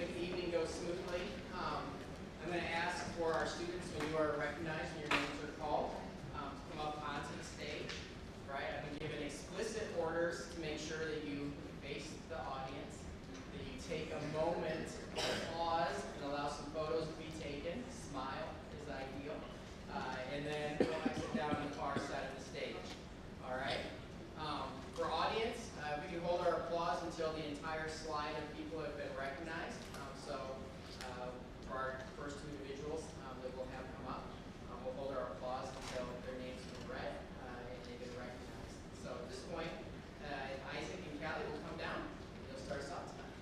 make the evening go smoothly. I'm going to ask for our students, when you are recognized and your names are called, to come up onto the stage. Right? I've been given explicit orders to make sure that you face the audience, that you take a moment, pause, and allow some photos to be taken. Smile is ideal. And then go and sit down on the far side of the stage. All right? For audience, we can hold our applause until the entire slide of people have been recognized. For our first two individuals that we'll have come up, we'll hold our applause until their names have been read and they've been recognized. So at this point, Isaac and Callie will come down and they'll start us off tonight.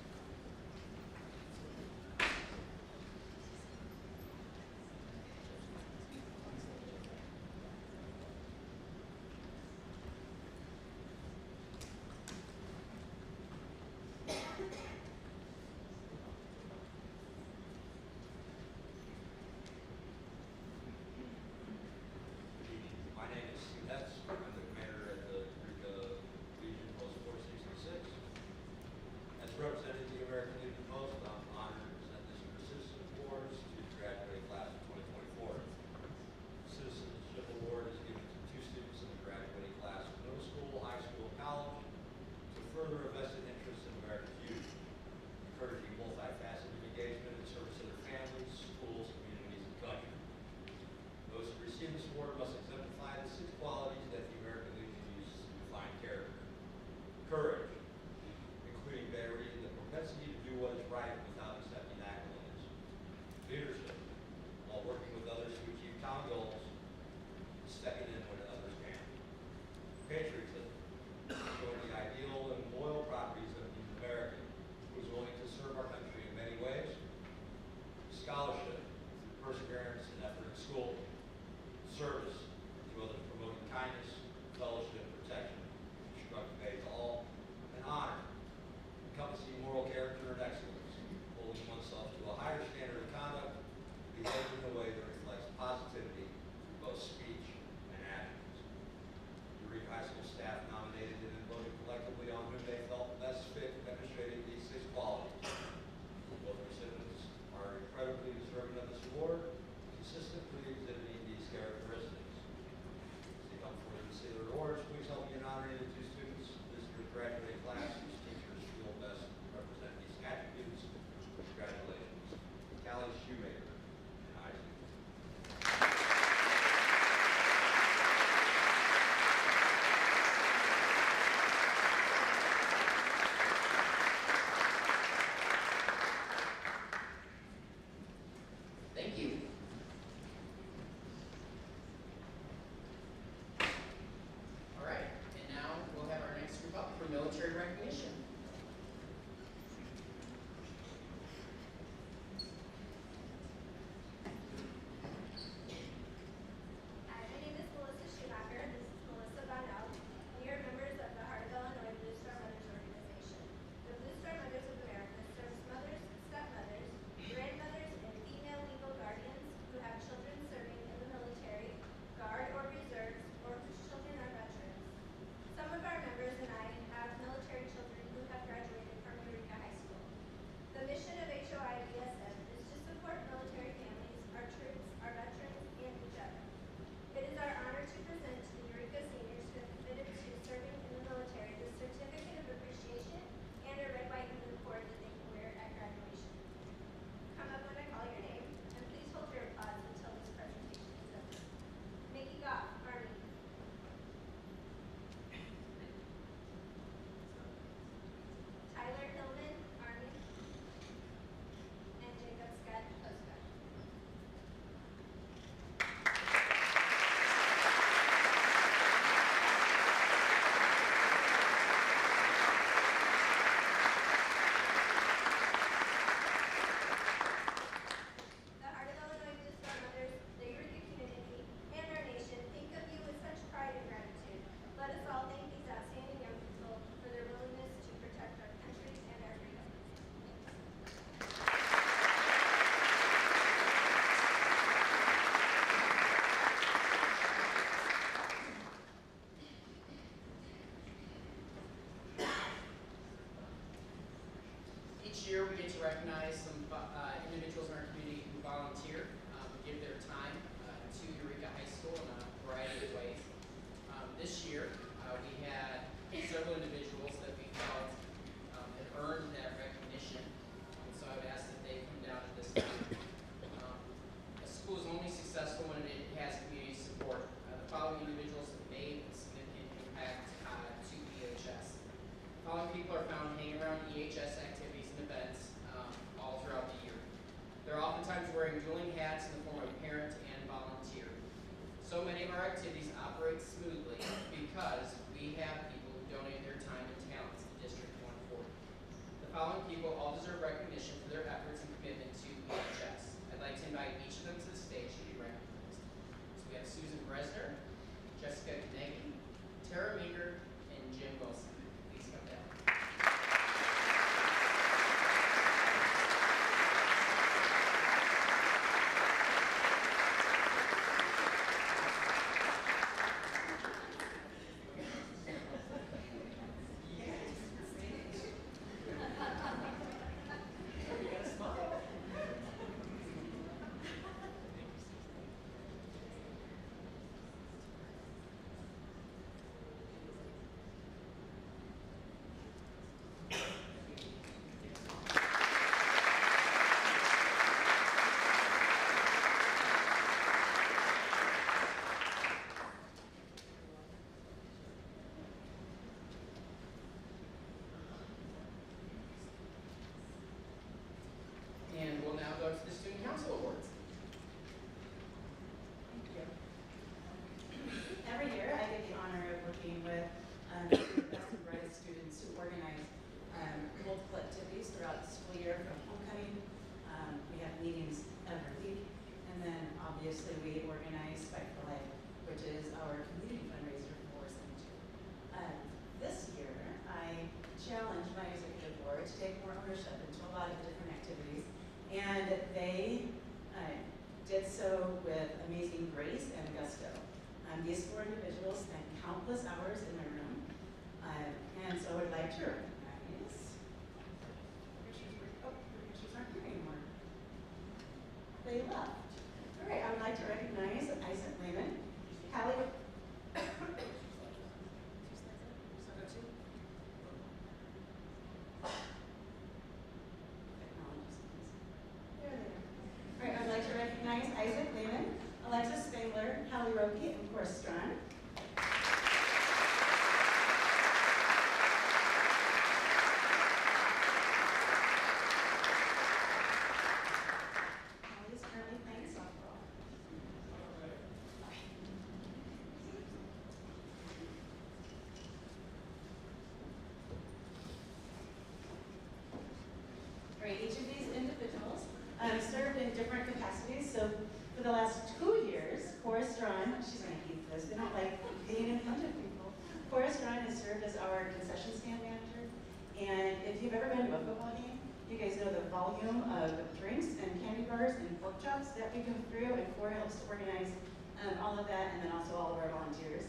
year we get to recognize some individuals in our community who volunteer, give their time to Eureka High School in a variety of ways. This year we had several individuals that we felt had earned that recognition, and so I would ask that they come down at this time. A school is only successful when it has community support. The following individuals have made a significant impact to EHS. The following people are found hanging around EHS activities and events all throughout the year. They're oftentimes wearing dueling hats in the form of parent and volunteer. So many of our activities operate smoothly because we have people who donate their time and talents to District 140. The following people all deserve recognition for their efforts and commitment to EHS. I'd like to invite each of them to the stage to be recognized. So we have Susan Bresner, Jessica Kneggy, Tara Meager, and Jim Wilson. Please come down. And we'll now go to the Student Council Awards. Thank you. Every year I get the honor of working with the best and brightest students who organize multiple activities throughout the school year, from homecoming. We have meetings every week, and then obviously we organize Spike for Life, which is our community fundraiser for Cemetery. This year I challenged my executive board to take more ownership into a lot of the different activities. And they did so with amazing grace and gusto. These four individuals spent countless hours in their room, and so I would like to recognize, the pictures aren't here anymore. They left. All right, I would like to recognize Isaac Lehman, Callie. Isaac Lehman, Alexis Spangler, Hallie Roki, and Forrest Strawn. Hallie is currently playing softball. All right, each of these individuals served in different capacities. So for the last 2 years, Forrest Strawn, she's going to hate this, they don't like being in front of people. Forrest Strawn has served as our concession stand manager. And if you've ever been to a football game, you guys know the volume of drinks and candy bars and pork chops that we go through, and Cora helps to organize all of that, and then also all of our volunteers.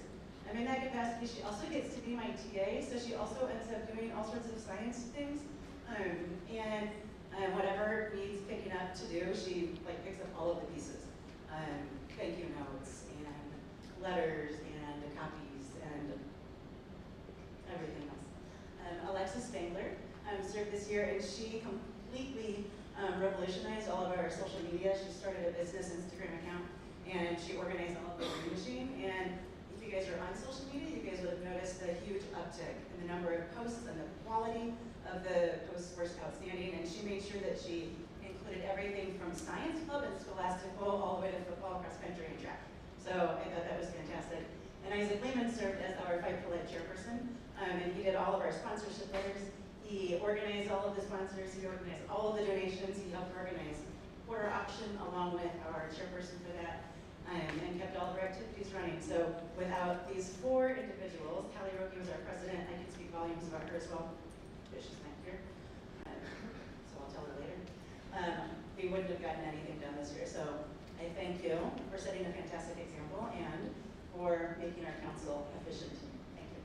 In that capacity, she also gets to be my TA, so she also ends up doing all sorts of science things. And whatever needs picking up to do, she picks up all of the pieces. Thank you notes and letters and copies and everything else. Alexis Spangler served this year, and she completely revolutionized all of our social media. She started a business Instagram account, and she organized all of the green machine. And if you guys are on social media, you guys would have noticed the huge uptick in the number of posts, and the quality of the posts were outstanding. And she made sure that she included everything from science club and scholastical all the way to football, cross country, and track. So I thought that was fantastic. And Isaac Lehman served as our Fight for Life chairperson, and he did all of our sponsorship letters. He organized all of the sponsors, he organized all of the donations, he helped organize quarter auction along with our chairperson for that, and kept all of our activities running. So without these four individuals, Hallie Roki was our president. I can speak volumes about her as well, but she's not here, so I'll tell her later. We wouldn't have gotten anything done this year. So I thank you for setting a fantastic example and for making our council efficient. Thank you.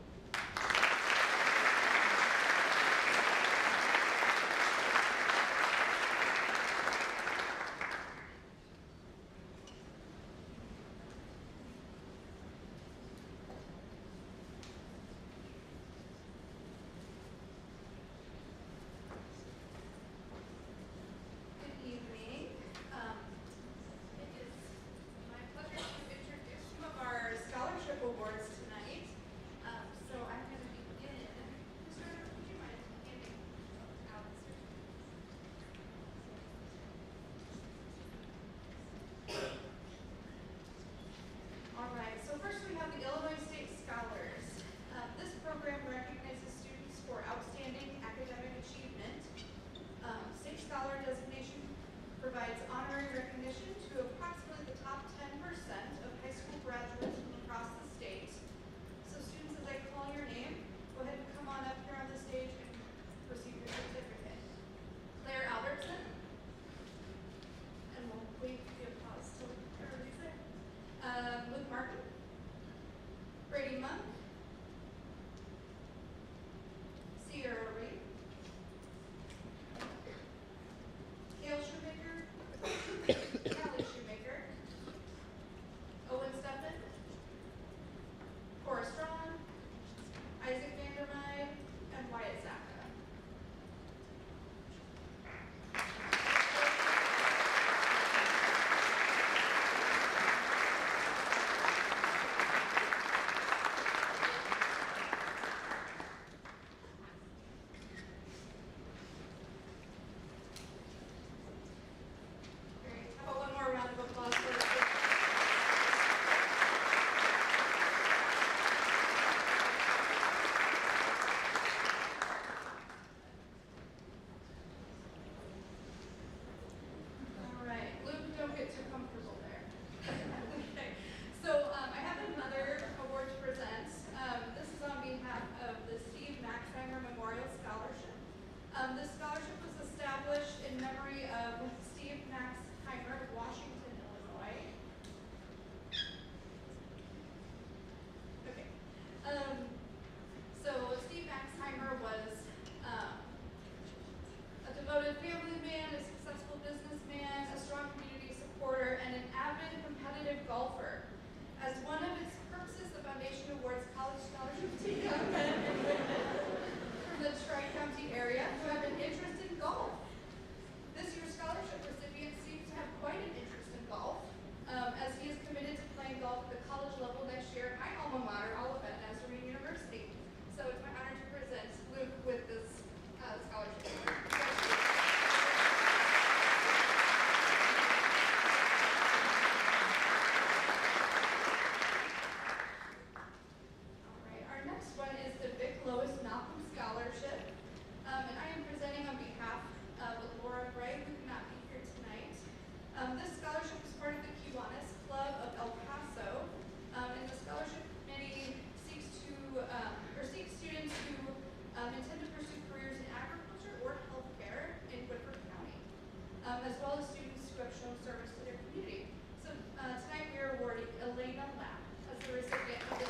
fellow students who have shown service to their community. So tonight we are awarding Elena Lapp as the recipient of this.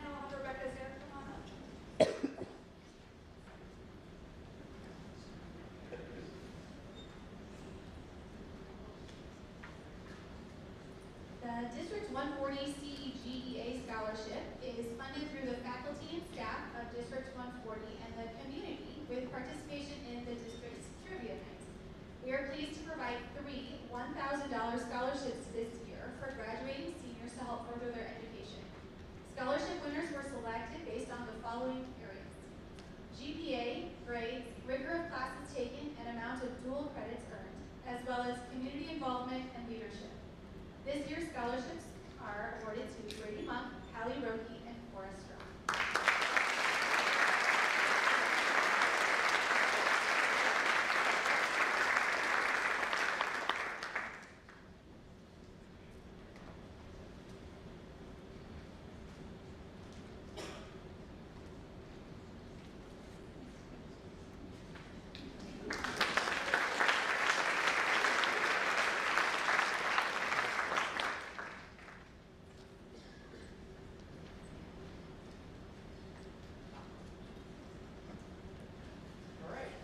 Now I'll have Rebecca Zare come on up. The District 140 CEGEA Scholarship is funded through the faculty and staff of District 140 and the community with participation in the district's trivia night. We are pleased to provide 3 $1,000 scholarships this year for graduating seniors to help further their education. Scholarship winners were selected based on the following areas: GPA, grades, rigor of classes taken, and amount of dual credits earned, as well as community involvement and leadership. This year's scholarships are awarded to Brady Monk, Hallie Roki, and Forrest Strong.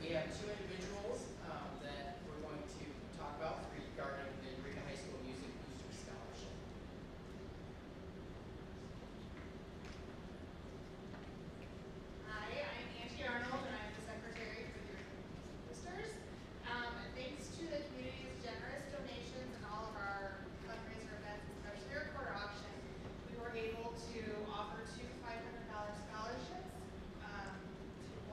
We have 2 individuals that we're going to talk about regarding the Eureka High School Music Booster Scholarship. Hi, I'm Angie Arnold, and I'm the secretary for the Eureka Boosters. Thanks to the community's generous donations and all of our fundraiser events, especially our quarter auction, we were able to offer 2 $500 scholarships, to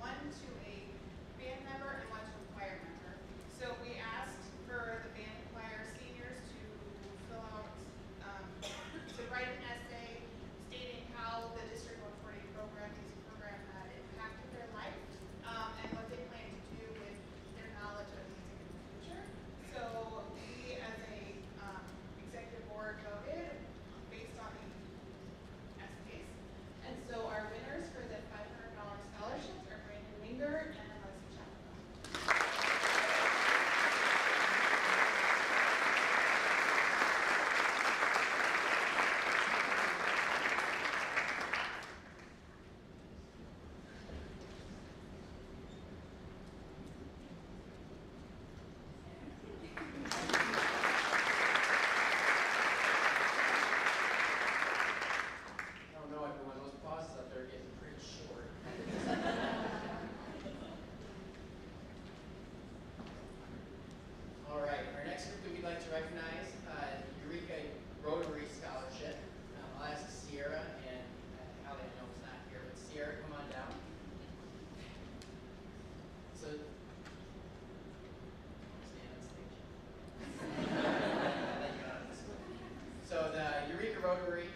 one to a band member and one to a choir member. So we asked for the band and choir seniors to fill out, to write an essay stating how the District 140 program, music program, had impacted their life, and what they plan to do with their knowledge of music in the future. So we, as a executive board, voted based on the essays. And so our winners for the $500 scholarships are Brandon Winger and Leslie Chapel. I don't know, everyone, those pauses up there are getting pretty short. All right, our next group that we'd like to recognize, Eureka Rotary Scholarship. I'll ask Sierra and Hallie, I know is not here, but Sierra, come on down. So, stand on stage. Let you out of this one. So the Eureka Rotary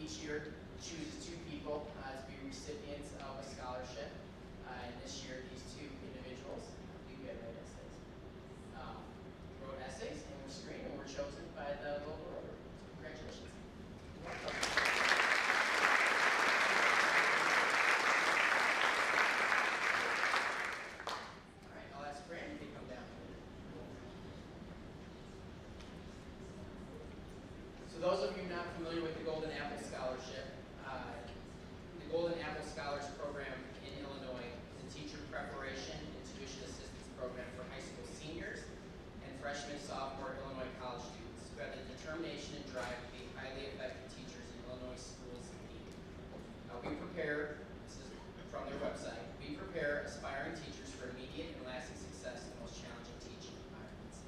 each year chooses 2 people to be recipients of a scholarship. And this year, these 2 individuals, you get write essays, wrote essays and were screened and were chosen by the local Rotary. So congratulations. You're welcome. All right, I'll ask Brandon to come down. So those of you not familiar with the Golden Apple Scholarship, the Golden Apple Scholars Program in Illinois is a teacher preparation and tuition assistance program for high school seniors and freshman, sophomore Illinois college students who have the determination and drive to be highly effective teachers in Illinois schools in need. We prepare, this is from their website, we prepare aspiring teachers for immediate and lasting success in the most challenging teaching environments.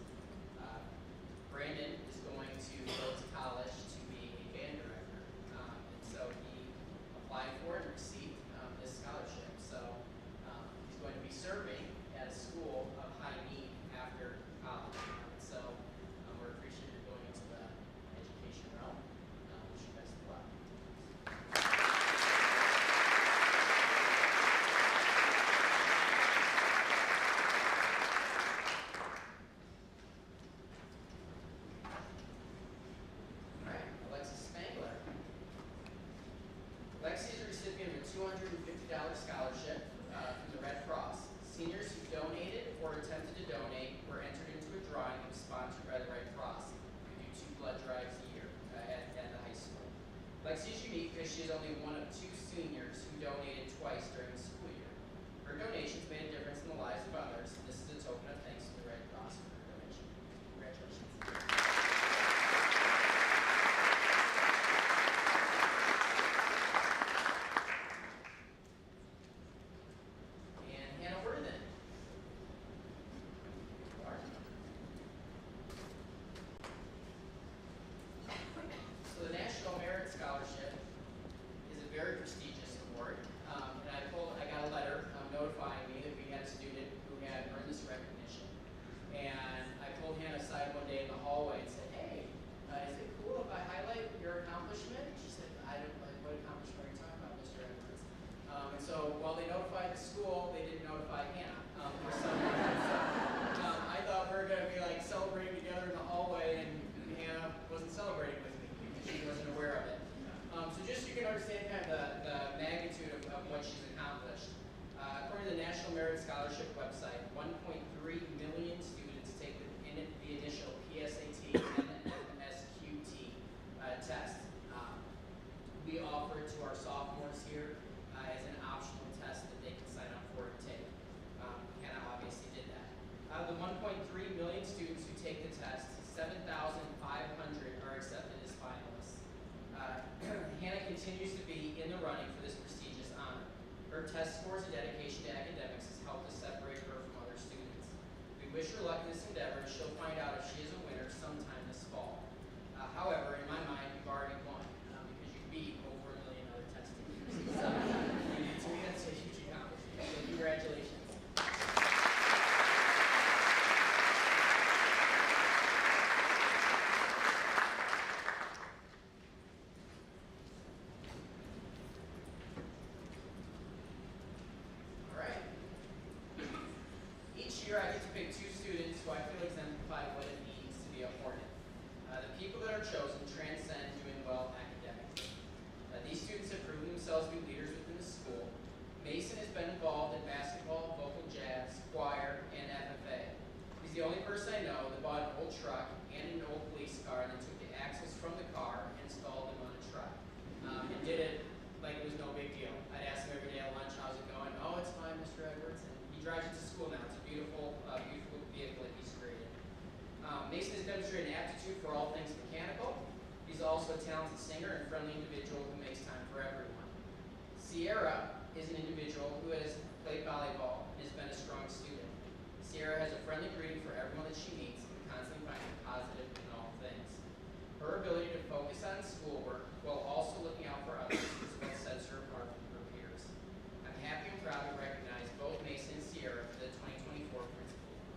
Brandon is going to go to college to be a band director, and so he applied for and received this scholarship. So he's going to be serving at a school of high need after college. So we're appreciative of going into the education realm. Wish you best of luck. because she is only one of 2 seniors who donated twice during the school year. Her donations made a difference in the lives of others. This is a token of thanks to the Red Cross for her donation. Congratulations. And Hannah Worthen. So the National Merit Scholarship is a very prestigious award. And I got a letter notifying me that we had a student who had earned this recognition. And I pulled Hannah aside one day in the hallway and said, hey, is it cool if I highlight your accomplishment? She said, I don't like, what accomplishment are you talking about, Mr. Edwards? And so while they notified the school, they didn't notify Hannah for some reason. So, I thought we were going to be like celebrating together in the hallway, and Hannah wasn't celebrating with me because she wasn't aware of it. So just so you can understand kind of the magnitude of what she's accomplished. According to the National Merit Scholarship website, 1.3 million students take the initial PSAT and MSQT test. We offer it to our sophomores here as an optional test that they can sign up for and take. Hannah obviously did that. Out of the 1.3 million students who take the test, 7,500 are accepted as finalists. Hannah continues to be in the running for this prestigious honor. Her test scores and dedication to academics has helped to separate her from other students. We wish her luck in this endeavor, and she'll find out if she is a winner sometime this fall. However, in my mind, you've already won because you beat over 1 million other test takers. So, to me, that's a huge accomplishment. So, congratulations. Year I get to pick 2 students who I feel exemplify what it means to be a Hornet. The people that are chosen transcend doing well academically. These students have proven themselves to be leaders within the school. Mason has been involved in basketball, vocal jazz, choir, and FFA. He's the only person I know that bought an old truck and an old police car and then took the axles from the car and installed them on a truck. And did it like it was no big deal. I'd ask him every day at lunch, how's it going? Oh, it's fine, Mr. Edwards. And he drives it to school now. It's a beautiful, beautiful vehicle that he's created. Mason has demonstrated an aptitude for all things mechanical. He's also a talented singer and friendly individual who makes time for everyone. Sierra is an individual who has played volleyball and has been a strong student. Sierra has a friendly greeting for everyone that she meets and constantly finds positive in all things. Her ability to focus on schoolwork while also looking out for others is what sets her apart from her peers. I'm happy and proud to recognize both Mason and Sierra for the 2024 Principal Award.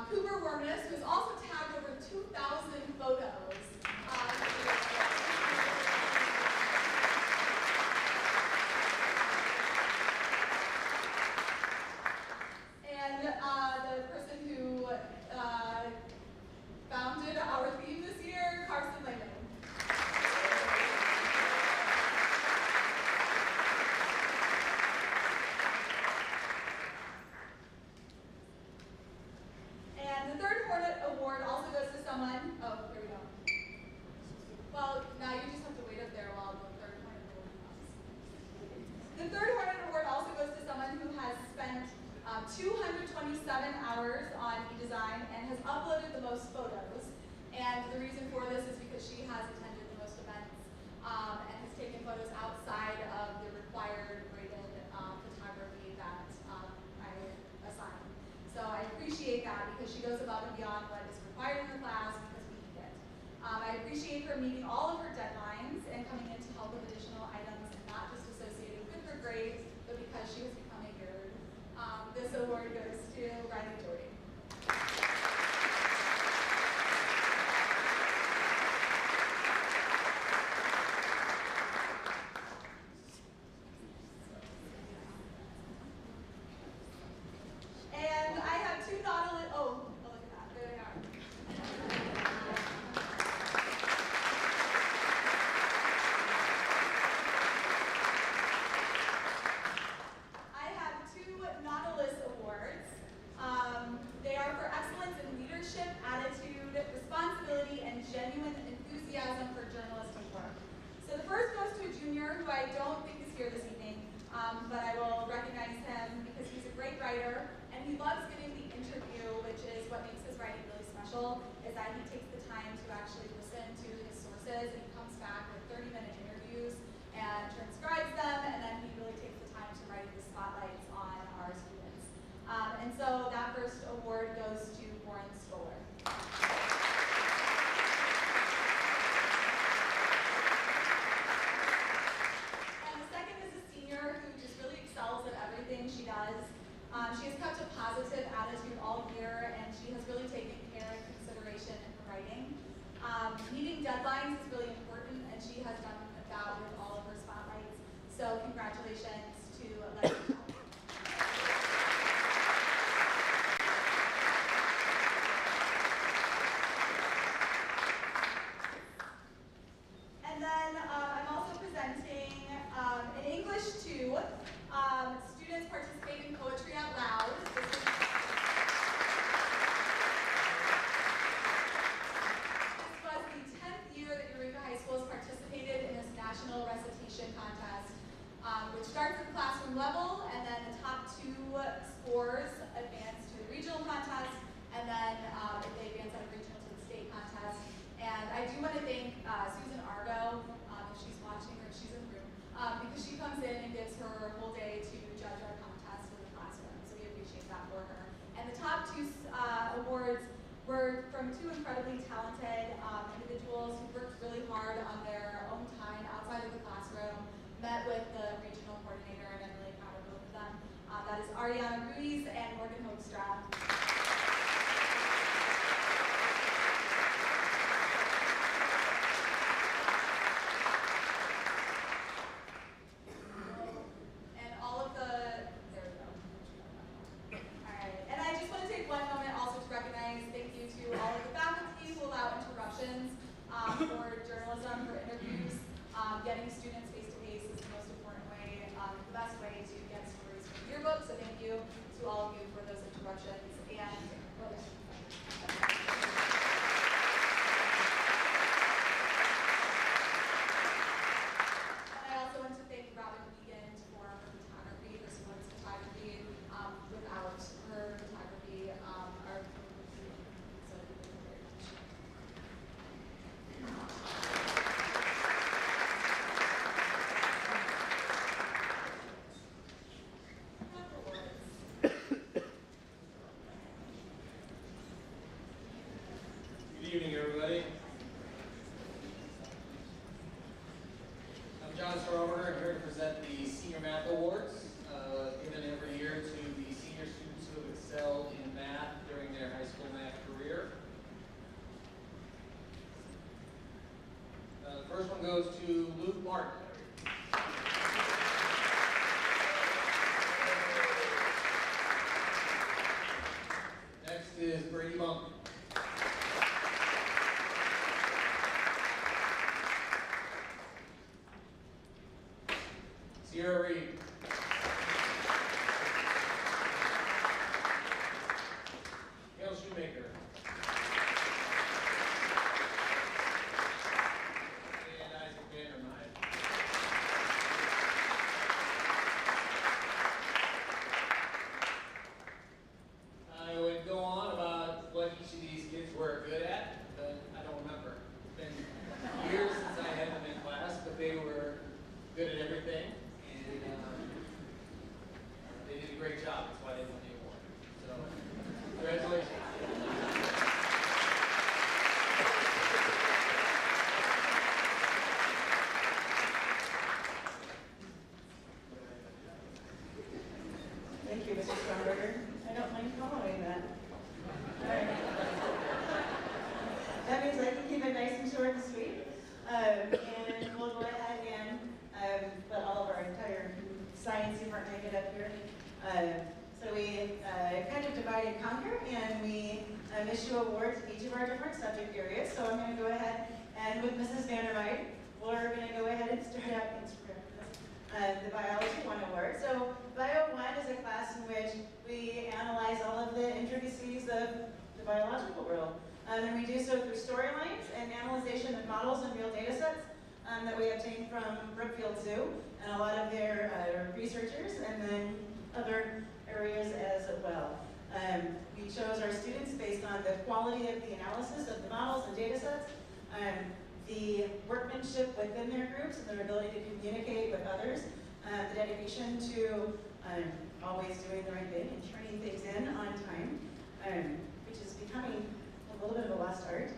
Cooper Wormus, who has also tagged over 2,000 photos. And the person who founded our theme this year, Carson Lehman. And the third Hornet Award also goes to someone, oh, here we go. Well, now you just have to wait up there while the third Hornet Award comes. The third Hornet Award also goes to someone who has spent 227 hours on eDesign and has uploaded the most photos. And the reason for this is because she has attended the most events and has taken photos outside of the required graded photography that I assign. So I appreciate that because she goes above and beyond what is required in the class because we need it. I appreciate her meeting all of her deadlines and coming in to help with additional items and not just associated with her grades, but because she has become a nerd. This award goes to Riley Jordy. And I have two Nautilus, oh, look at that, there they are. I have two Nautilus Awards. They are for excellence in leadership, attitude, responsibility, and genuine enthusiasm for journalistic work. So the first goes to a junior who I don't think is here this evening, but I will recognize him because he's a great writer, and he loves giving the interview, which is what makes his writing really special, is that he takes the time to actually listen to his sources, and he comes back with 30-minute interviews and transcribes them, and then he really takes the time to write the spotlights on our students. And so that first award goes to Warren Stoller. And the second is a senior who just really excels at everything she does. She has kept a positive attitude all year, and she has really taken care and consideration in her writing. Meeting deadlines is really important, and she has done that with all of her spotlights. So congratulations to Leslie. And then I'm also presenting in English 2. Students participate in Poetry Out Loud. This was the 10th year that Eureka High School has participated in this national recitation contest, which starts at the classroom level, and then the top 2 scores advance to the regional contest, and then if they advance out of regional to the state contest. And I do want to thank Susan Argo, if she's watching or if she's in the room, because she comes in and gives her whole day to judge our contest in the classroom. So we appreciate that for her. And the top 2 awards were from 2 incredibly talented individuals who worked really hard on their own time outside of the classroom, met with the regional coordinator, and I'm really proud of both of them. That is Ariana Ruiz and Morgan Hoekstra. For journalism, for interviews, getting students face-to-face is the most important way, the best way to get stories from the yearbook. So thank you to all of you for those interruptions. And I also want to thank Robin Egan for her photography, this one's photography. Without her photography, our so thank you very much. Good evening, everybody. I'm John Sorower. I'm here to present the Senior Math Awards, given every year to the senior students who have excelled in math during their high school one goes to Luke Martin. Next is Brady Monk. Sierra Reed. Gail Shoemaker. And Isaac Vandermeyer. I would go on about what each of these kids were good at, but I don't remember. It's been years since I had them in class, but they were good at everything, and they did a great job. That's why they won the award. So, congratulations. Thank you, Mr. Stromberger. I don't mind following that. All right. That means I can keep it nice and short and sweet. And we'll go ahead and let all of our entire science department get up here. So we kind of divide and conquer, and we issue awards in each of our different subject areas. So I'm going to go ahead and with Mrs. Vandermeyer, we're going to go ahead and start out the Biology 1 Award. So Bio 1 is a class in which we analyze all of the intricacies of the biological world. And we do so through storylines and analyzation of models and real data sets that we obtained from Brookfield Zoo and a lot of their researchers, and then other areas as well. We chose our students based on the quality of the analysis of the models and data sets, the workmanship within their groups and their ability to communicate with others, the dedication to always doing the right thing and turning things in on time, which is becoming a little bit of a lost art.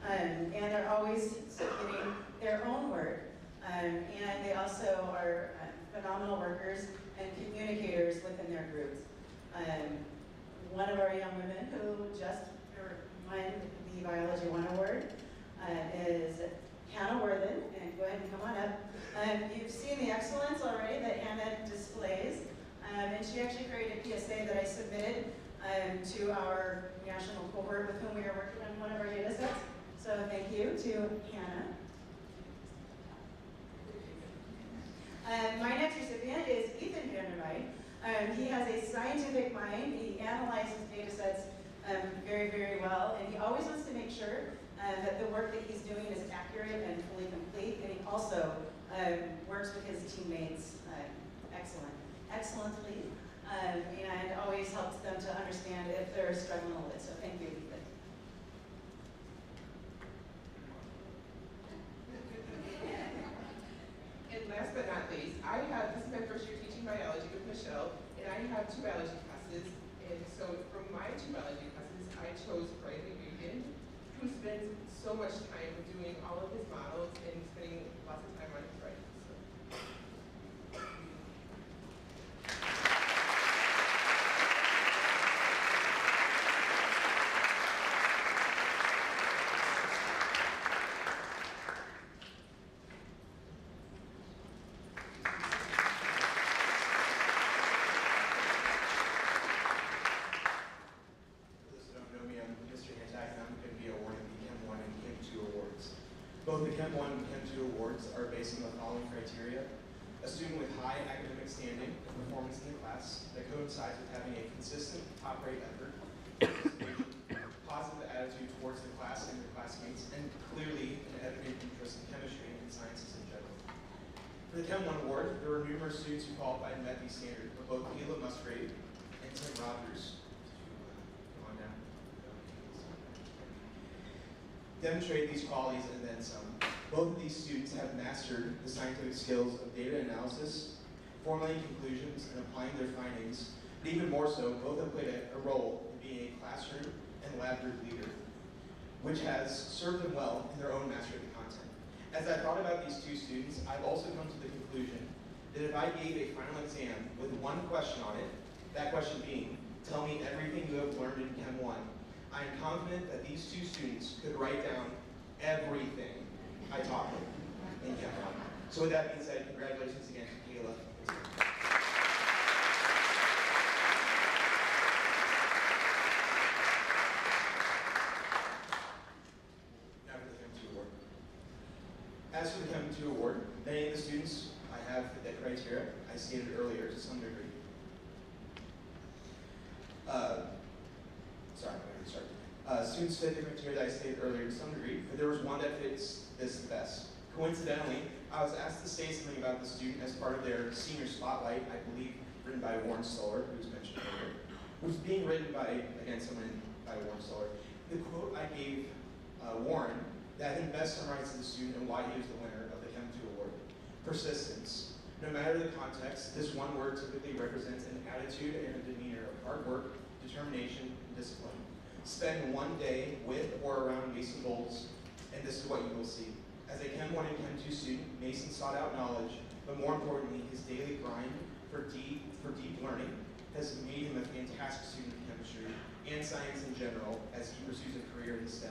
And they're always submitting their own work. And they also are phenomenal workers and communicators within their groups. One of our young women who just won the Biology 1 Award is Hannah Worthen, and go ahead and come on up. You've seen the excellence already that Hannah displays, and she actually created a PSA that I submitted to our national cohort with whom we are working on one of our data sets. So thank you to Hannah. My next recipient is Ethan Vandermeyer. He has a scientific mind. He analyzes data sets very, very well, and he always wants to make sure that the work that he's doing is accurate and fully complete, and he also works with his teammates excellently, and always helps them to understand if they're struggling a little bit. So thank you, Ethan. And last but not least, this is my first year teaching biology with Michelle, and I have 2 biology classes. And so from my 2 biology classes, I chose Bradley Regan, who spends so much time doing all of his models and spending lots of time on his writing. Both the Chem 1 and Chem 2 awards are based on the following criteria: a student with high academic standing and performance in the class that coincides with having a consistent top-rate effort, positive attitude towards the class and their classmates, and clearly an evident interest in chemistry and sciences in general. For the Chem 1 award, there were numerous students who qualified and met these standards, but both Keela Musgrave and Tim Rogers demonstrate these qualities and then some. Both of these students have mastered the scientific skills of data analysis, formulating conclusions, and applying their findings, but even more so, both have played a role in being a classroom and lab group leader, which has served them well in their own mastery of the content. As I thought about these 2 students, I've also come to the conclusion that if I gave a final exam with one question on it, that question being, tell me everything you have learned in Chem 1, I am confident that these 2 students could write down everything I taught them. in Chem 1. So with that being said, congratulations again to Kayla. Now for the Chem 2 award. As for the Chem 2 award, many of the students I have fit that criteria I stated earlier to some degree. Students fit the criteria that I stated earlier to some degree, but there was one that fits this the best. Coincidentally, I was asked to say something about the student as part of their senior spotlight, I believe written by Warren Stoller, who was mentioned earlier, which was being written by, again, someone by Warren Stoller. The quote I gave Warren that I think best summarizes the student and why he was the winner of the Chem 2 award. Persistence. No matter the context, this one word typically represents an attitude and a demeanor of hard work, determination, and discipline. Spend one day with or around Mason Bowles, and this is what you will see. As a Chem 1 and Chem 2 student, Mason sought out knowledge, but more importantly, his daily grind for deep learning has made him a fantastic student of chemistry and science in general as he pursues a career in STEM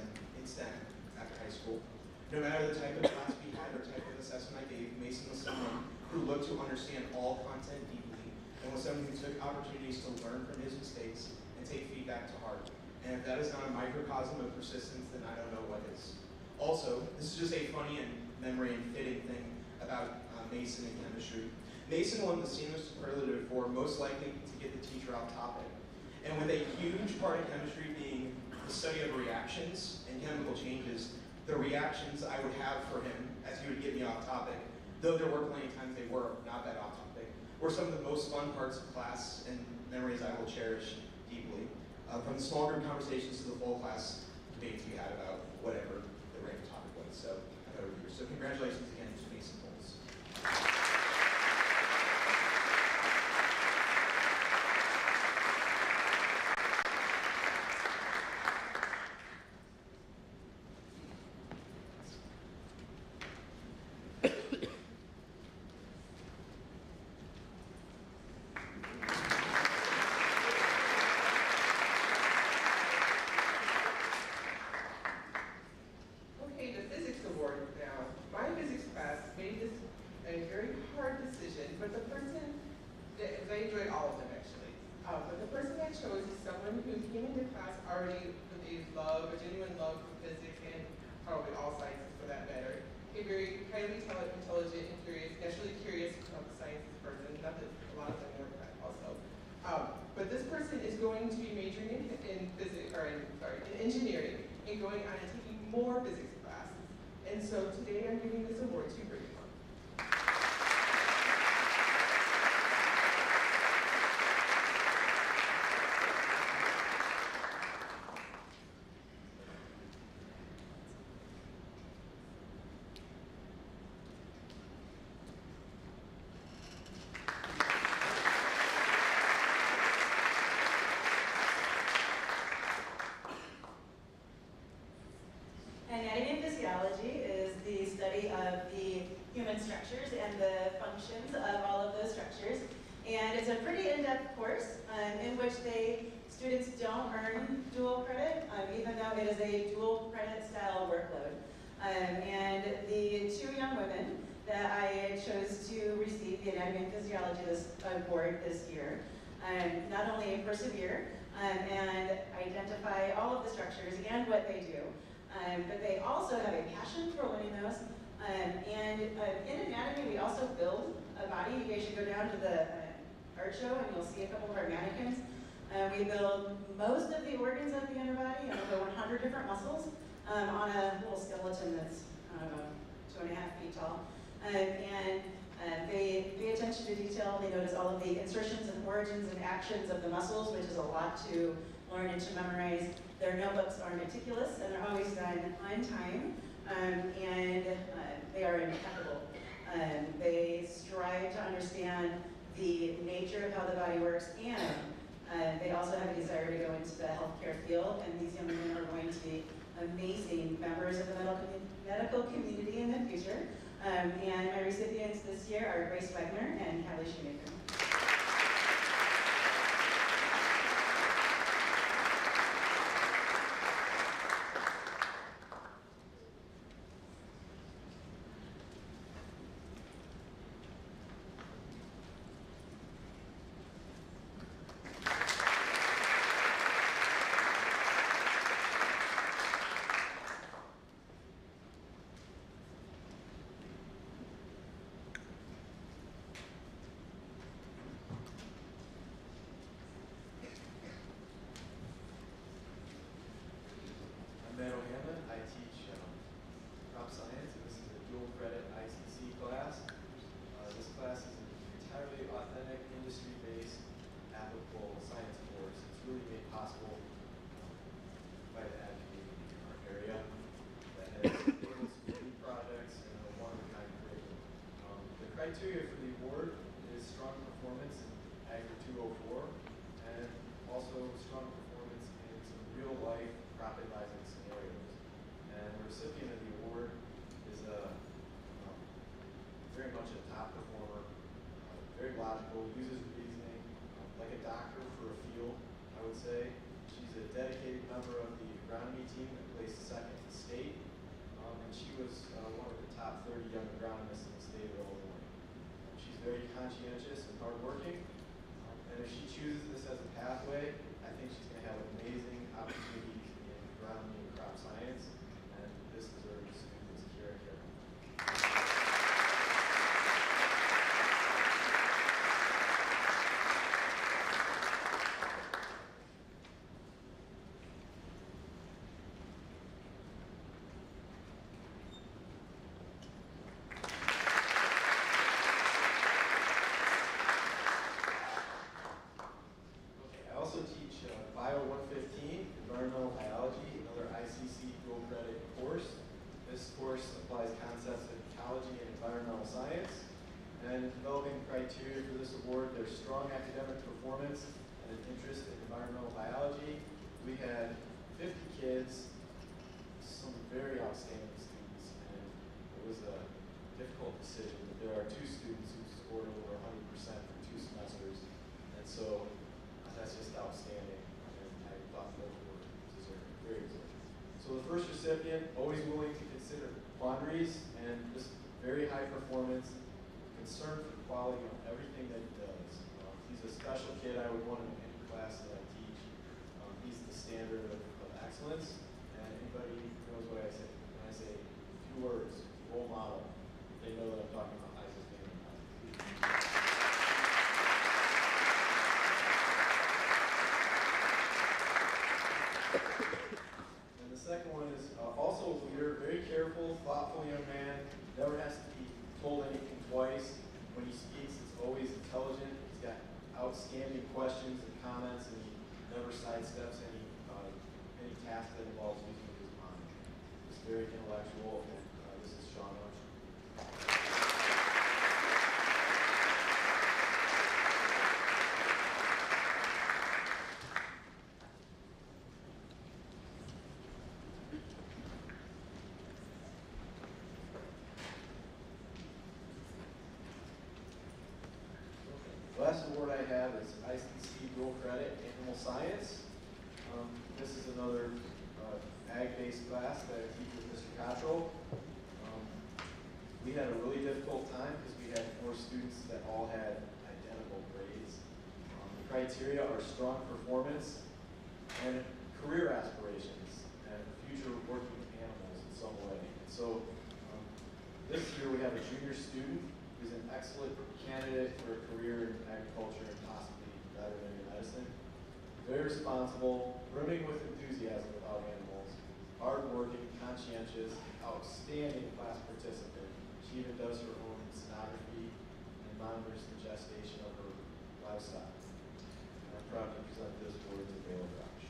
after high school. No matter the type of class we had or type of assessment I gave, Mason was someone who looked to understand all content deeply and was someone who took opportunities to learn from his mistakes and take feedback to heart. And if that is not a microcosm of persistence, then I don't know what is. Also, this is just a funny and memory and fitting thing about Mason and chemistry. Mason won the senior superlative for most likely to get the teacher off topic. And with a huge part of chemistry being the study of reactions and chemical changes, the reactions I would have for him as he would get me off topic, though there were plenty of times they were not that off topic, were some of the most fun parts of class and memories I will cherish deeply. From the small group conversations to the full class debates we had about whatever the random topic was. So I thought it was yours. So congratulations again to Mason Bowles. Engineering and going on and taking more physics classes. And so today I'm giving this award to Eureka. Anatomy and physiology is the study of the human structures and the functions of all of those structures. And it's a pretty in-depth course in which students don't earn dual credit, even though it is a dual credit style workload. And the two young women that I chose to receive the anatomy and physiology award this year not only persevere and identify all of the structures and what they do, but they also have a passion for learning those. And in anatomy, we also build a body. You guys should go down to the art show and you'll see a couple of our mannequins. We build most of the organs of the inner body, and over 100 different muscles on a little skeleton that's, I don't know, 2.5 feet tall. They pay attention to detail. They notice all of the insertions and origins and actions of the muscles, which is a lot to learn and to memorize. Their notebooks are meticulous and they're always done on time, and they are impeccable. They strive to understand the nature of how the body works, and they also have a desire to go into the healthcare field, and these young women are going to be amazing members of the medical community in the future. And my recipients this year are Grace Wagner and Callie Shoemaker. doctor for a field, I would say. She's a dedicated member of the agronomy team that placed second in the state, and she was one of the top 30 young agronomists in the state of Illinois. She's very conscientious and hardworking, and if she chooses this as a pathway, I think she's going to have amazing opportunities in agronomy and crop science, and this deserves students here at Eureka. I also teach Bio 115, Environmental Biology, another ICC dual credit course. This course applies concepts of ecology and environmental science. And developing criteria for this award, there's strong academic performance and an interest in environmental biology. We had 50 kids, some very outstanding students, and it was a difficult decision. But there are 2 students who scored over 100% for 2 semesters, and so that's just outstanding, and I thought those were deserving, very deserving. So the first recipient, always willing to consider quandaries, and just very high performance, concerned for quality on everything that he does. He's a special kid. I would want him in any class that I teach. He's the standard of excellence, and anybody knows what I say when I say 2 words, role model. They know that I'm talking about Isaac Newton. And the second one is also a leader, very careful, thoughtful young man, never has to be told anything twice. When he speaks, it's always intelligent. He's got outstanding questions and comments, and he never sidesteps any task that involves using his mind. He's very intellectual, and this is Sean Archer. The last award I have is ICC Dual Credit Animal Science. This is another ag-based class that I teach with Mr. Cottrell. We had a really difficult time because we had 4 students that all had identical grades. The criteria are strong performance and career aspirations and future working with animals in some way. And so this year we have a junior student who's an excellent candidate for a career in agriculture and possibly veterinary medicine. Very responsible, brimming with enthusiasm about animals, hardworking, conscientious, outstanding class participant. She even does her own sonography and monitors the gestation of her livestock. And I'm proud to present this award to Baylor Roush.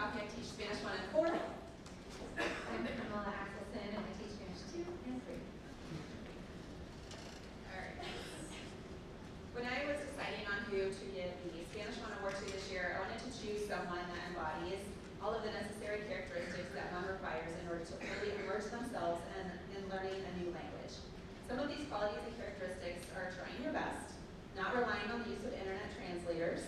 I teach Spanish 1 and 4. I'm Pamela Axelson, and I teach Spanish 2 and 3. All right. When I was deciding on who to give the Spanish 1 award to this year, I wanted to choose someone that embodies all of the necessary characteristics that one requires in order to fully immerse themselves in learning a new language. Some of these qualities and characteristics are trying your best, not relying on the use of internet translators,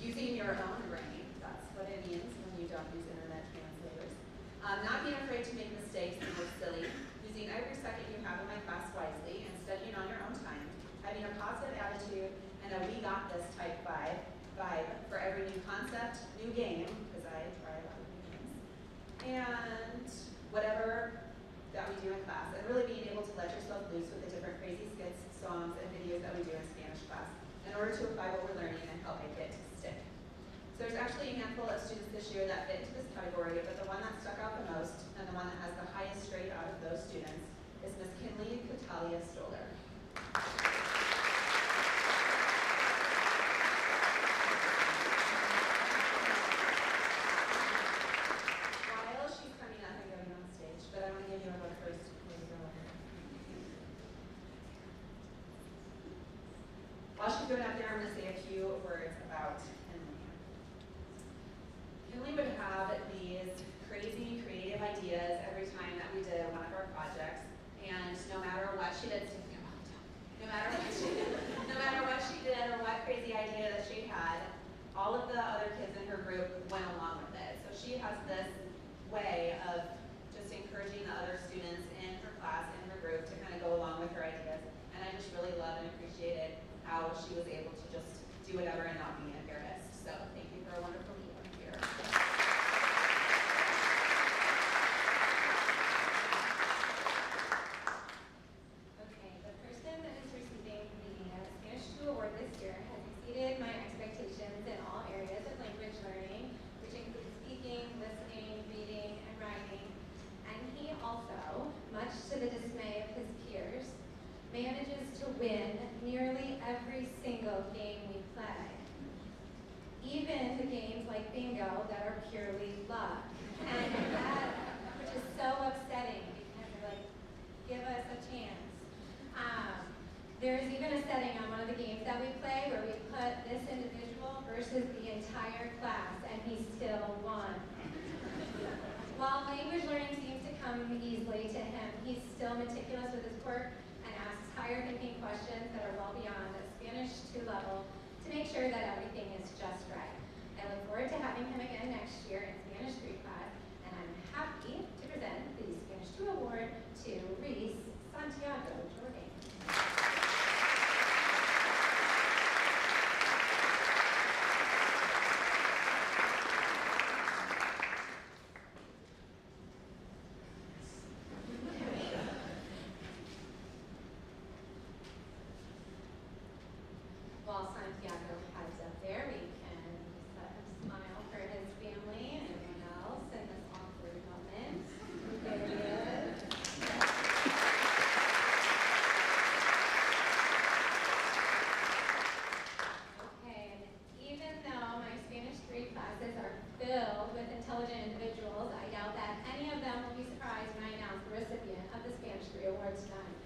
using your own brain. That's what it means when you don't use internet translators. Not being afraid to make mistakes and look silly, using every second you have in my class wisely and studying on your own time, having a positive attitude and a we got this type vibe for every new concept, new game, because I try a lot of new games, and whatever that we do in class, and really being able to let yourself loose with the different crazy skits, songs, and videos that we do in Spanish class in order to apply what we're learning and help make it stick. So there's actually a handful of students this year that fit into this category, but the one that stuck out the most and the one that has the highest grade out of those students is Miss Kinley Catalia Stoller. she's going up there, I'm going to say a few words about Kinley. Kinley would have these crazy, creative ideas every time that we did one of our projects, and no matter what she did, no matter what she did or what crazy idea that she had, all of the other kids in her group went along with it. So she has this way of just encouraging the other students in her class, in her group, to kind of go along with her ideas. And I just really love and appreciated how she was able to just do whatever and not be embarrassed. So thank you for a wonderful leader here. Okay, the person that is receiving the Spanish 2 award this year has exceeded my expectations in all areas of language learning, which includes speaking, listening, reading, and writing. And he also, much to the dismay of his peers, manages to win nearly every single game we play. Even the games like bingo that are purely luck. And that, which is so upsetting because they're like, give us a chance. There's even a setting on one of the games that we play where we put this individual versus the entire class, and he still won. While language learning seems to come easily to him, he's still meticulous with his work and asks higher thinking questions that are well beyond a Spanish 2 level to make sure that everything is just right. I look forward to having him again next year in Spanish 3 class, and I'm happy to present the Spanish 2 award to Reese Santiago Jordan. While Santiago heads up there, we can set a smile for his family and everyone else in this awkward moment. There he is. Okay, and even though my Spanish 3 classes are filled with intelligent individuals, I doubt that any of them will be surprised when I announce the recipient of the Spanish 3 Award tonight.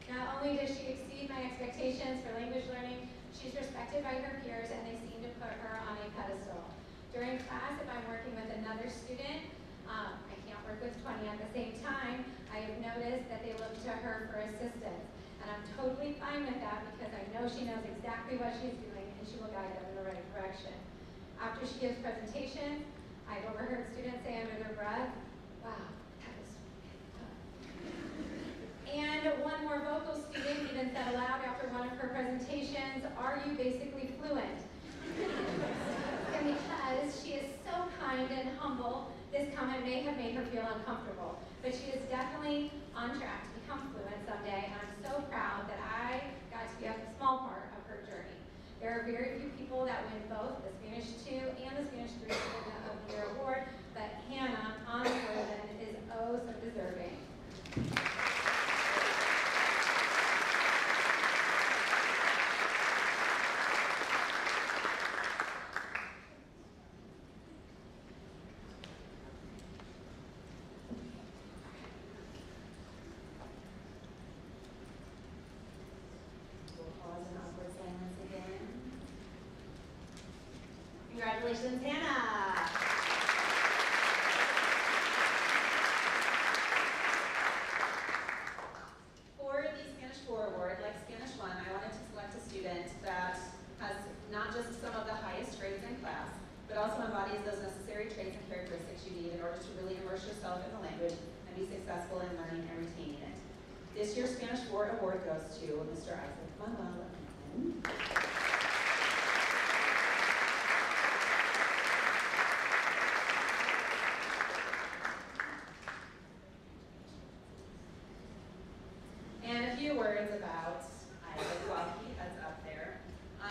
Not only does she exceed my expectations for language learning, she's respected by her peers and they seem to put her on a pedestal. During class, if I'm working with another student, I can't work with 20 at the same time, I have noticed that they look to her for assistance. And I'm totally fine with that because I know she knows exactly what she's doing and she will guide them in the right direction. After she gives presentations, I've overheard students say under their breath, wow, that was and one more vocal student even said aloud after one of her presentations, "Are you basically fluent?" And because she is so kind and humble, this comment may have made her feel uncomfortable. But she is definitely on track to become fluent someday, and I'm so proud that I got to be a small part of her journey. There are very few people that win both the Spanish 2 and the Spanish 3 Student of the Year award, but Hannah Onworthen is oh so deserving. Congratulations, Hannah! For the Spanish 4 award, like Spanish 1, I wanted to select a student that has not just some of the highest grades in class, but also embodies those necessary traits and characteristics you need in order to really immerse yourself in the language and be successful in learning and retaining it. This year's Spanish 4 award goes to Mr. Isaac Manuel. And a few words about Isaac while he heads up there.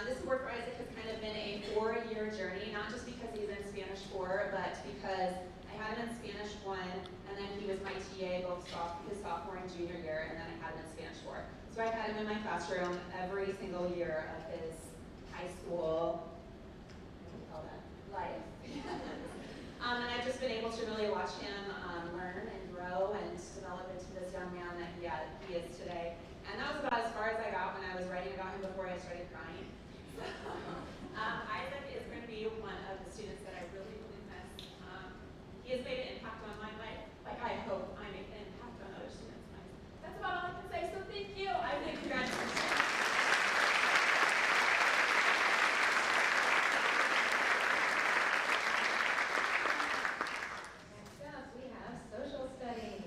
This award for Isaac has kind of been a 4-year journey, not just because he's in Spanish 4, but because I had him in Spanish 1, and then he was my TA both his sophomore and junior year, and then I had him in Spanish 4. So I've had him in my classroom every single year of his high school, what do you call that, life. And I've just been able to really watch him learn and grow and develop into this young man that he is today. And that was about as far as I got when I was writing about him before I started crying. Isaac is going to be one of the students that I really, really miss. He has made an impact on my life, like I hope I make an impact on other students' lives. That's about all I can say, so thank you. Isaac, congratulations. Next up, we have social studies.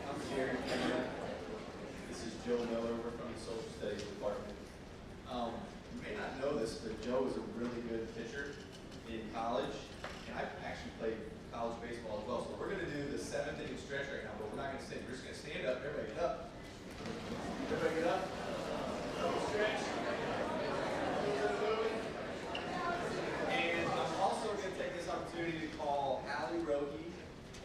I'm Jerry. This is Joe Miller. We're from the Social Studies Department. You may not know this, but Joe was a really good pitcher in college, and I actually played college baseball as well. So we're going to do the 7th inning stretch right now, but we're not going to sit. We're just going to stand up. Everybody get up. Everybody get up. Stretch. And I'm also going to take this opportunity to call Allie Rogie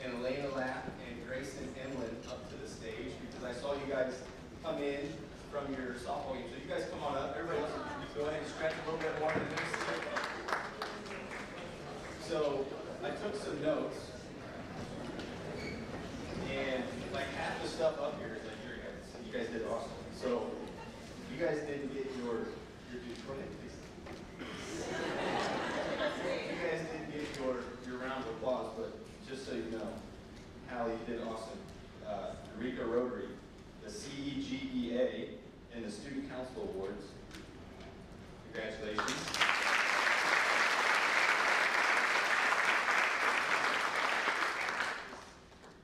and Elena Lapp and Grayson Emlin up to the stage because I saw you guys come in from your softball game. So you guys come on up. Everybody else, go ahead and stretch a little bit more than this. So I took some notes, and like half the stuff up here is like you guys did awesome. So you guys didn't get your go ahead, please. You guys didn't get your round of applause, but just so you know, Hallie, you did awesome. Eureka Rotary, the CEGEA, and the Student Council Awards. Congratulations.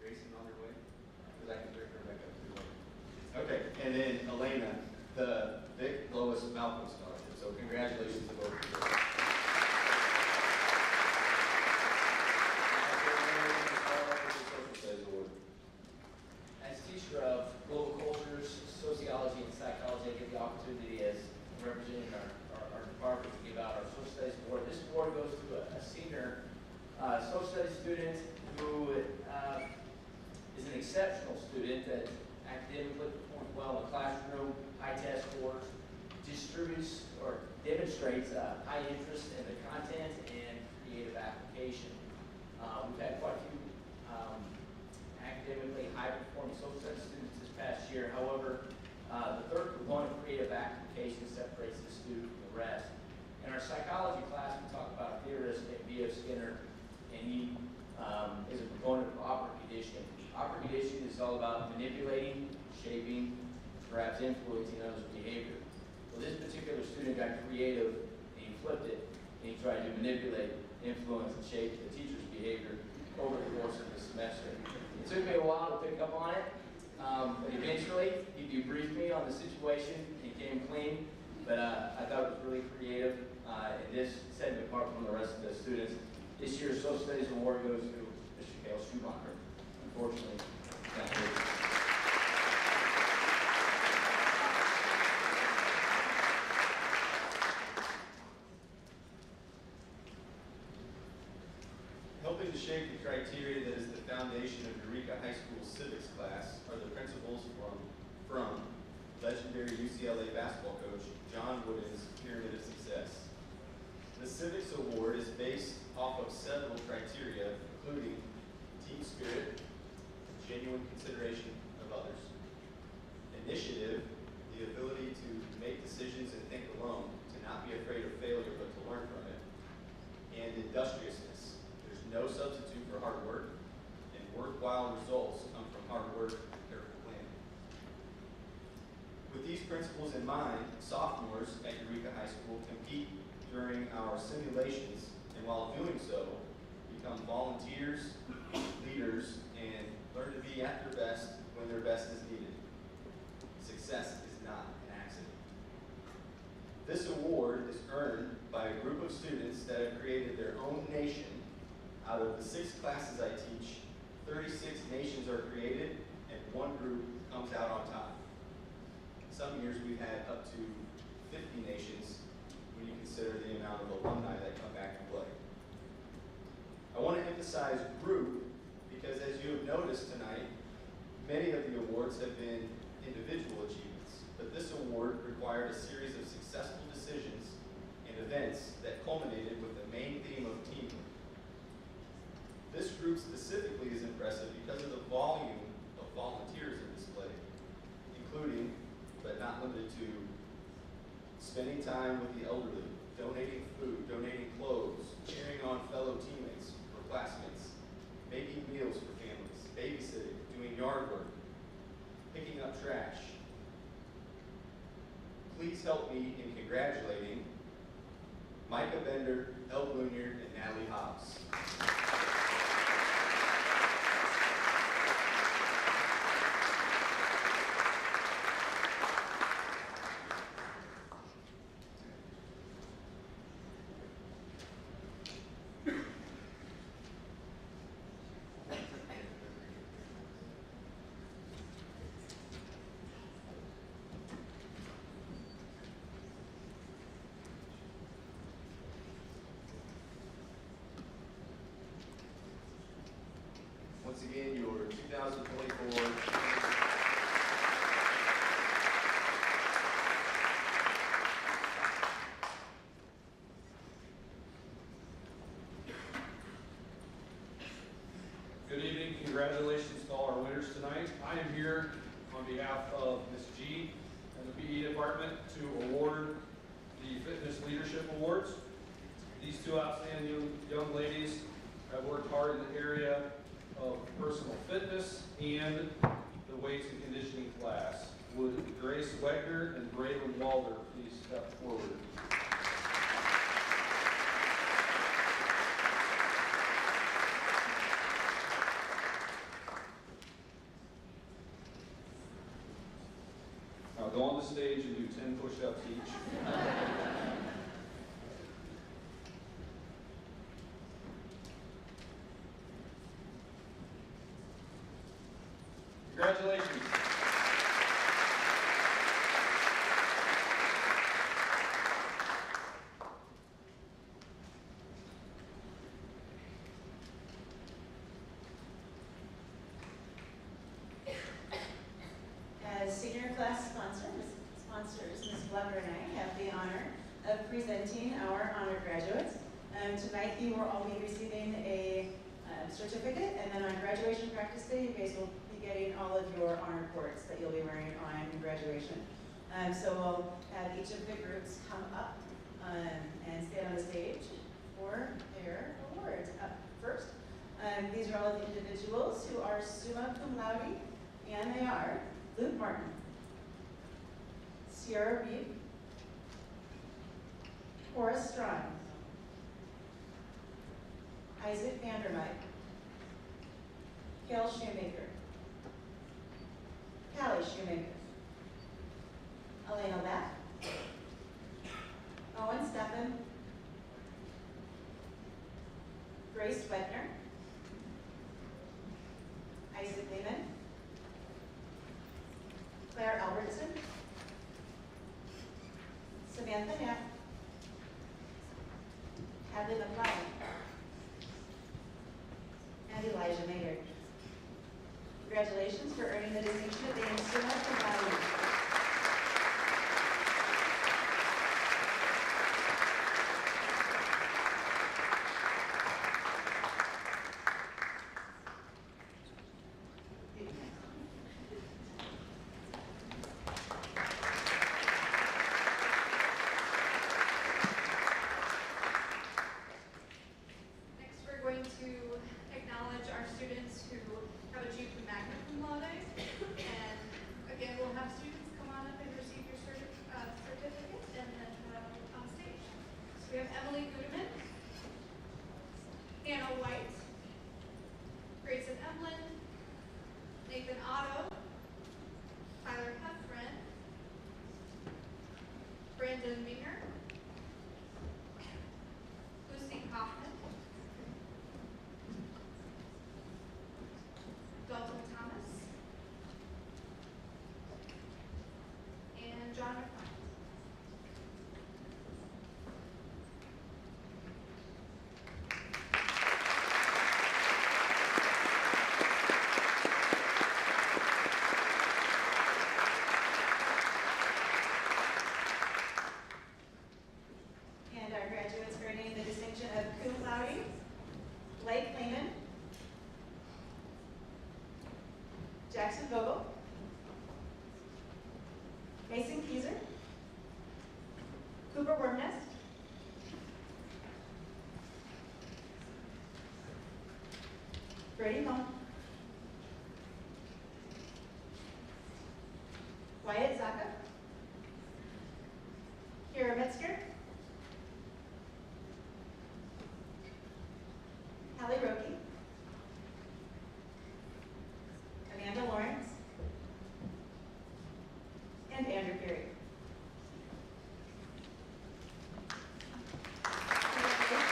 Grayson on her way? Because I can bring her back up too. Okay, and then Elena, the Vic Lois Malcolm Scholarship. So congratulations to both of you. As teacher of global cultures, sociology, and psychology, I get the opportunity as representing our department to give out our social studies award. This award goes to a senior social studies student who is an exceptional student that academically performs well in the classroom, high test scores, distributes or demonstrates high interest in the content and creative application. We've had quite a few academically high-performing social studies students this past year. However, the third component, creative application, separates the student from the rest. In our psychology class, we talk about a theorist named B.F. Skinner, and he is a proponent of operant conditioning. Operant conditioning is all about manipulating, shaping, perhaps influencing others' behavior. Well, this particular student got creative, and he flipped it, and he tried to manipulate, influence, and shape the teacher's behavior over the course of the semester. It took me a while to pick up on it, but eventually he debriefed me on the situation. He came clean, but I thought it was really creative, and this set me apart from the rest of the students. This year's Social Studies Award goes to Mr. Cale Schumacher. Unfortunately, not here. Helping to shape the criteria that is the foundation of Eureka High School civics class are the principles from legendary UCLA basketball coach John Wooden's Pyramid of Success. The Civics Award is based off of several criteria, including team spirit, genuine consideration of others, initiative, the ability to make decisions and think alone, to not be afraid of failure but to learn from it, and industriousness. There's no substitute for hard work, and worthwhile results come from hard work and careful planning. With these principles in mind, sophomores at Eureka High School compete during our simulations, and while doing so, become volunteers, leaders, and learn to be at their best when their best is needed. Success is not an accident. This award is earned by a group of students that have created their own nation. Out of the 6 classes I teach, 36 nations are created, and one group comes out on top. Some years we've had up to 50 nations when you consider the amount of alumni that come back to play. I want to emphasize group because, as you have noticed tonight, many of the awards have been individual achievements. but this award required a series of successful decisions and events that culminated with the main theme of teamwork. This group specifically is impressive because of the volume of volunteers in display, including, but not limited to, spending time with the elderly, donating food, donating clothes, cheering on fellow teammates or classmates, making meals for families, babysitting, doing yard work, picking up trash. Please help me in congratulating Micah Bender, Elle Blunier, and Natalie Hobbs. Once again, your 2024 Good evening. Congratulations to all our winners tonight. I am here on behalf of Ms. G and the PE department to award the Fitness Leadership Awards. These two outstanding young ladies have worked hard in the area of personal fitness and the weights and conditioning class. Would Grace Wegner and Braylon Walder please step forward? Now go on the stage and do 10 push-ups each. Congratulations. As senior class sponsors, Ms. Glover and I have the honor of presenting our honor graduates. Tonight you will all be receiving a certificate, and then on graduation practice day, you guys will be getting all of your honor cords that you'll be wearing on graduation. So we'll have each of the groups come up and stand on the stage for their awards. Up first, these are all of the individuals who are summa cum laude, and they are Luke Martin, Sierra Reed, Horace Strong, Isaac Vandermeid, Gail Shoemaker, Callie Shoemaker, Elena Beck, Owen Steffen, Grace Wegner, Isaac Lehman, Claire Albertson, Samantha Knapp, Hadley McLeod, and Elijah Maynard. Congratulations for earning the distinction of being summa cum laude. Next, we're going to acknowledge our students who have achieved the magna cum laude. And again, we'll have students come on up and receive your certificate and then on stage. So we have Emily Gudeman, Hannah White, Grayson Emlin, Nathan Otto, Tyler Heffren, Brandon Minger, Lucy Kaufman, Dalton Thomas, and John McCoy. Jackson Vogel, Mason Keyser, Cooper Wormnest, Brady Home, Wyatt Zaka, Kira Metzger, Hallie Roki, Amanda Lawrence, and Andrew Perry. And once again,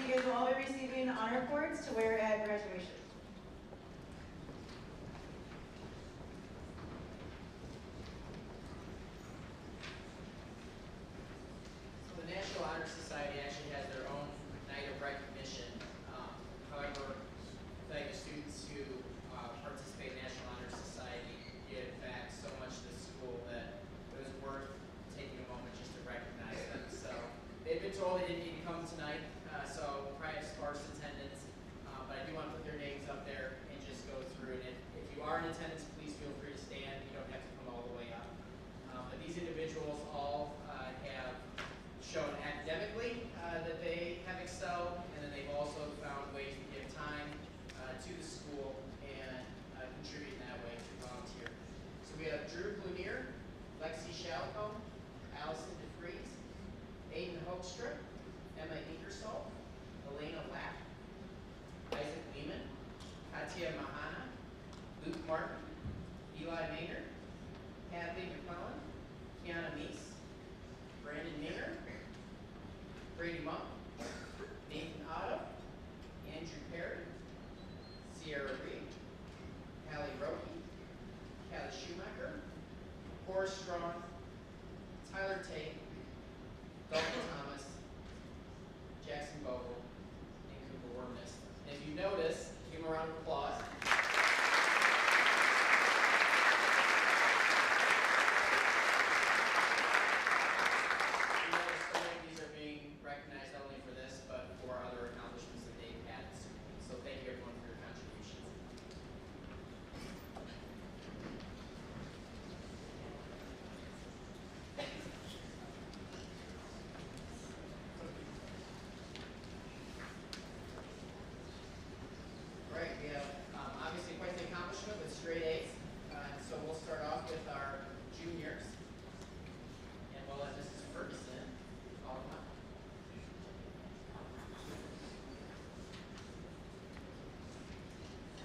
you guys will all be receiving honor cords to wear at graduation. So the National Honor Society actually has their own night of recognition. However, I feel like the students who participate in National Honor Society give back so much to the school that it was worth taking a moment just to recognize them. So they've been told they didn't need to come tonight, so probably have sparse attendance. But I do want to put their names up there and just go through it. If you are in attendance, please feel free to stand. You don't have to come all the way up. But these individuals all have shown academically that they have excelled, and then they've also found ways to give time to the school and contribute in that way to volunteer. So we have Drew Clunier, Lexi Shalcombe, Allison DeFries, Aiden Hoekstra, Emma Ingersoll, Elena Lapp, Isaac Lehman, Katia Mahana, Luke Martin, Eli Maynard, Kathy McClellan, Kiana Meese, Brandon Maynard, Brady Monk, Nathan Otto, Andrew Perry, Sierra Reed, Hallie Roki, Callie Schumacher, Horace Strong, Tyler Tate, Dalton Thomas, Jackson Vogel, and Cooper Wormnest. And if you notice, give them a round of applause. You notice so many of these are being recognized not only for this, but for other accomplishments that they've had at school. So thank you everyone for your contributions. Right, we have obviously quite the accomplishment with straight A's. So we'll start off with our juniors. And we'll let Mrs. Ferguson call them up.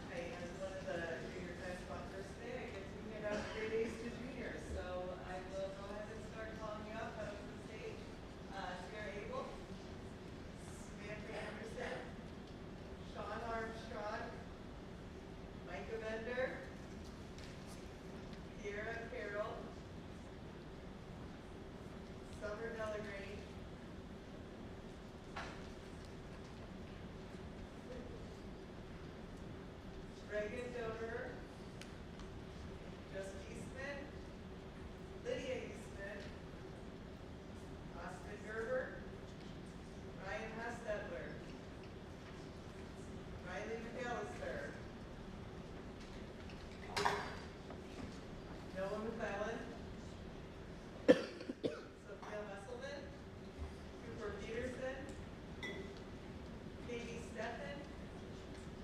Hi, as one of the junior class sponsors today, I get to hand out grade A's to juniors. So I will go ahead and start calling you up on the stage. Sarah Abel, Samantha Anderson, Sean Armstrong, Micah Bender, Kiera Carroll, Summer Delagrange, Reagan Dover, Just Eastman, Lydia Eastman, Austin Gerber, Ryan Hostetler, Riley McAllister, Noah McClellan, Sophia Musselman, Cooper Peterson, Katie Steffen,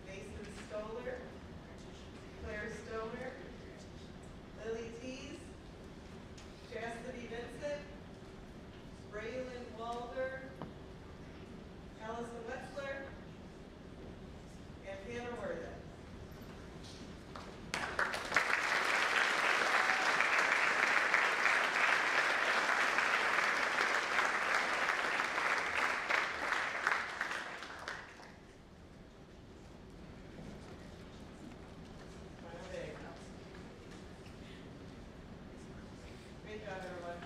Mason Stoller, Claire Stoner, Lily Tees, Chastity Vincent, Braylon Walder, Allison Wetzler, and Hannah Worthen. Final day. Great job, everyone.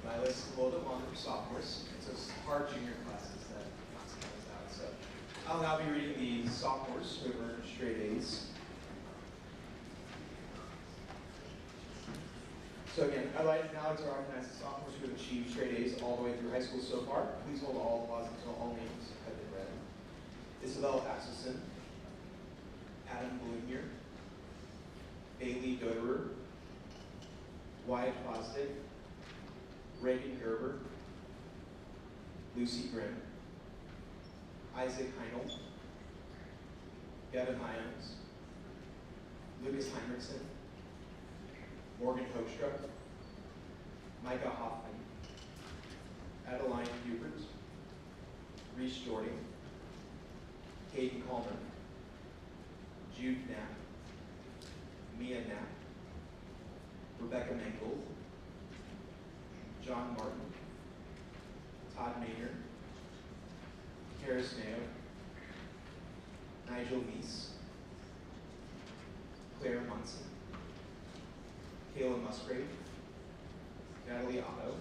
My list is a little bit longer for sophomores. It's those hard junior classes that knocks those out. So I'll now be reading the sophomores who have earned straight A's. So again, I'd like now to recognize the sophomores who have achieved straight A's all the way through high school so far. Please hold all applause until all names have been read. Isabel Axelson, Adam Bloomere, Bailey Goderer, Wyatt Fosdick, Reagan Gerber, Lucy Grimm, Isaac Heinel, Gavin Hyams, Lucas Heinrichsen, Morgan Hoekstra, Micah Hoffman, Adeline Hubert, Reese Jordan, Caden Coleman, Jude Knapp, Mia Knapp, Rebecca Mangold, John Martin, Todd Maynard, Harris Mayo, Nigel Meese, Claire Munson, Kayla Musgrave, Natalie Otto,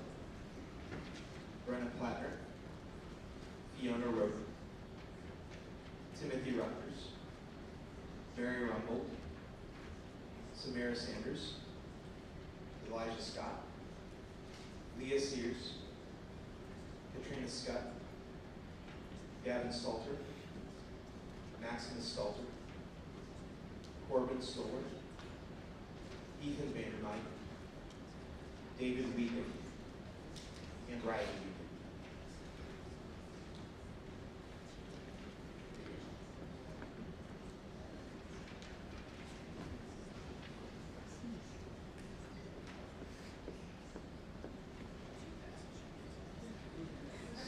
Brenna Plattner, Fiona Roper, Timothy Rutgers, Mary Rumble, Samara Sanders, Elijah Scott, Leah Sears, Katrina Scott, Gavin Stalter, Maximus Stalter, Corbin Stoller, Ethan Vandermeid, David Wheaton, and Riley Wheaton.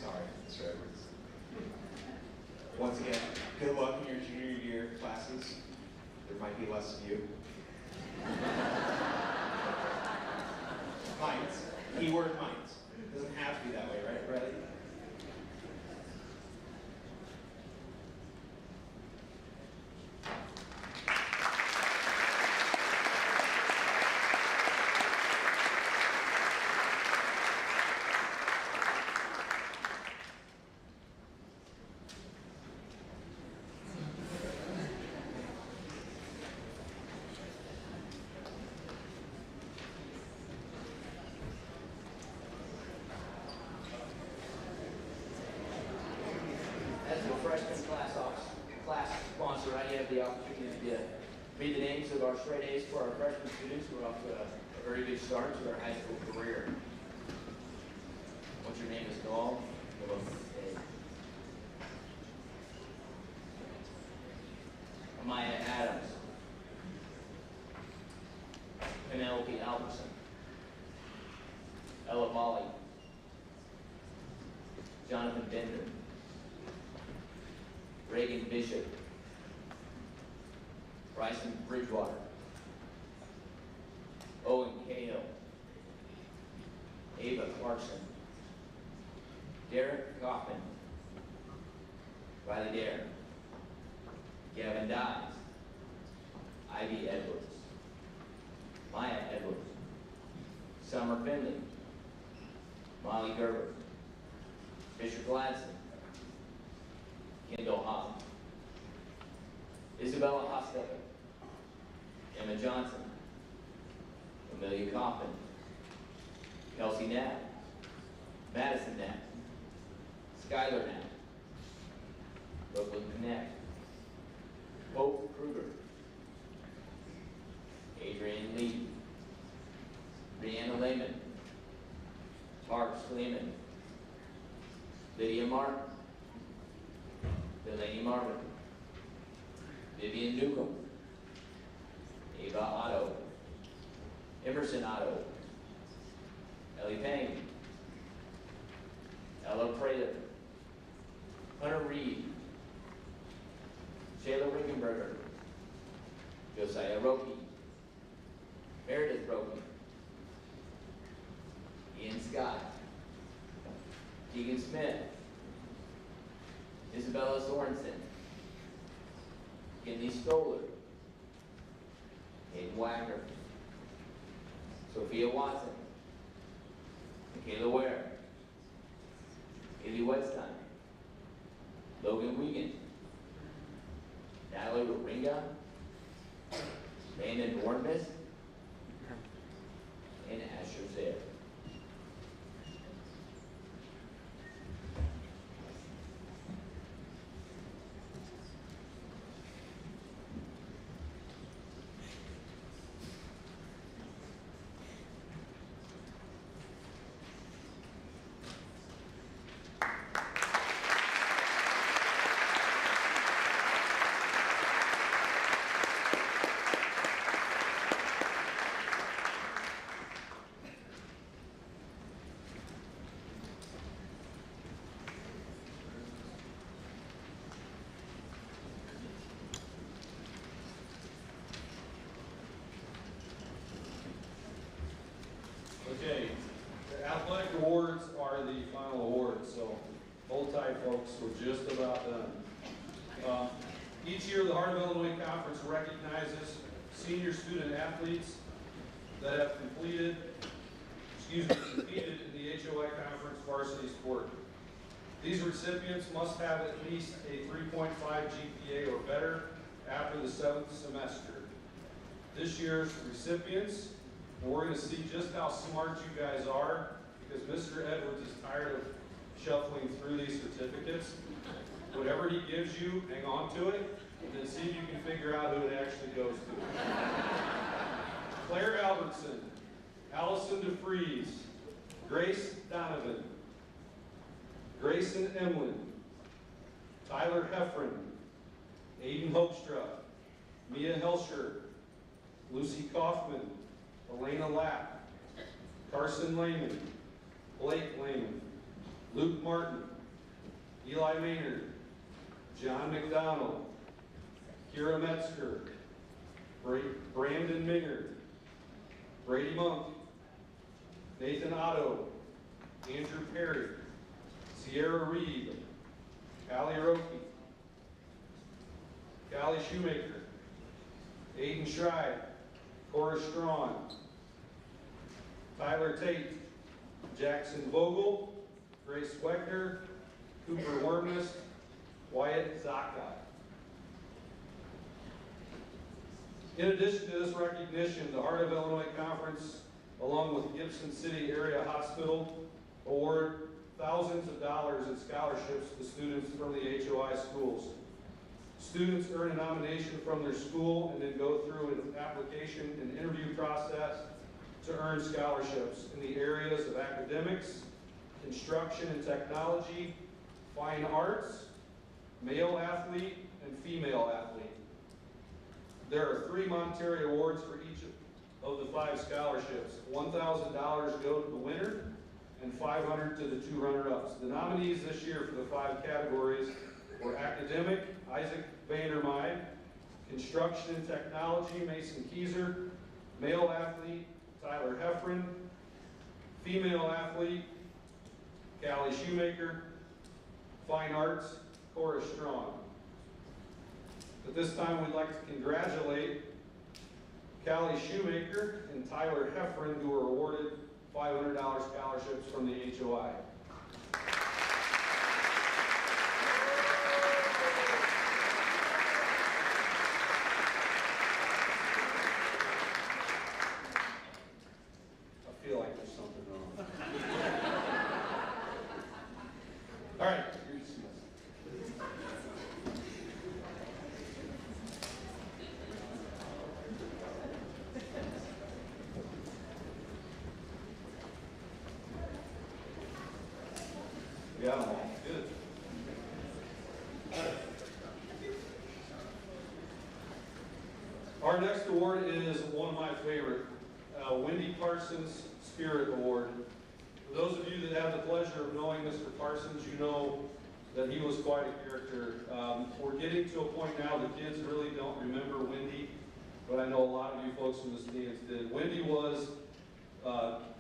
Sorry, Mr. Edwards. Once again, good luck in your junior year classes. There might be less of you. Might. Keyword might. It doesn't have to be that way, right, Riley? As the freshman class sponsor, I have the opportunity to read the names of our straight A's for our freshman students who are off to a very good start to their high school career. What's your name is Noel? Amaya Adams. Penelope Albertson. Ella Molly. Jonathan Bender. Reagan Bishop, Bryson Bridgewater, Owen Cahill, Ava Clarkson, Derek Kaufman, Riley Dare, Gavin Dyes, Ivy Edwards, Maya Edwards, Summer Finley, Molly Gerber, Fisher Gladson, Kendall Hobb, Isabella Hostetter, Emma Johnson, Amelia Coffin, Kelsey Knapp, Madison Knapp, Skylar Knapp, Brooklyn Connect, Hope Kruger, Adrian Lee, Brianna Lehman, Mark Sleeman, Lydia Martin, Delaney Marvin, Vivian Newcomb, Ava Otto, Emerson Otto, Ellie Payne, Ella Prater, Hunter Reed, Shayla Ringenberger, Josiah Roque, Meredith Roque, Ian Scott, Keegan Smith, Isabella Sorensen, Kinley Stoller, Hayden Wagner, Sophia Watson, Michaela Ware, Haley Wetstein, Logan Wiegand, Natalie Waringa, Brandon Bournemouth, and Asher Zaire. Okay, the athletic awards are the final awards, so hold tight, folks, we're just about done. Each year, the Heart of Illinois Conference recognizes senior student athletes that have competed in the HOI Conference varsity sport. These recipients must have at least a 3.5 GPA or better after the 7th semester. This year's recipients, and we're going to see just how smart you guys are, because Mr. Edwards is tired of shuffling through these certificates. Whatever he gives you, hang on to it, and then see if you can figure out who it actually goes to. Claire Albertson, Allison DeFries, Grace Donovan, Grayson Emlin, Tyler Heffron, Aiden Hoekstra, Mia Helscher, Lucy Kaufman, Elena Lapp, Carson Lehman, Blake Lehman, Luke Martin, Eli Maynard, John McDonald, Kira Metzger, Brandon Mingard, Brady Monk, Nathan Otto, Andrew Perry, Sierra Reed, Callie Roque, Callie Shoemaker, Aiden Schreiber, Cora Strawn, Tyler Tate, Jackson Vogel, Grace Weckner, Cooper Wormness, Wyatt Zaka. In addition to this recognition, the Heart of Illinois Conference, along with Gibson City Area Hospital, award thousands of dollars in scholarships to students from the HOI schools. Students earn a nomination from their school and then go through an application and interview process to earn scholarships in the areas of academics, construction and technology, fine arts, male athlete, and female athlete. There are 3 monetary awards for each of the 5 scholarships. $1,000 go to the winner and $500 to the 2 runner-ups. The nominees this year for the 5 categories were academic, Isaac Vandermeide, construction and technology, Mason Keyser, male athlete, Tyler Heffron, female athlete, Callie Shoemaker, fine arts, Cora Strong. At this time, we'd like to congratulate Callie Shoemaker and Tyler Heffron, who were awarded $500 scholarships from the HOI. I feel like there's something wrong. All right, you're dismissed. Yeah, good. Our next award is one of my favorite, Wendy Parsons Spirit Award. For those of you that have the pleasure of knowing Mr. Parsons, you know that he was quite a character. We're getting to a point now the kids really don't remember Wendy, but I know a lot of you folks in the stands did. Wendy was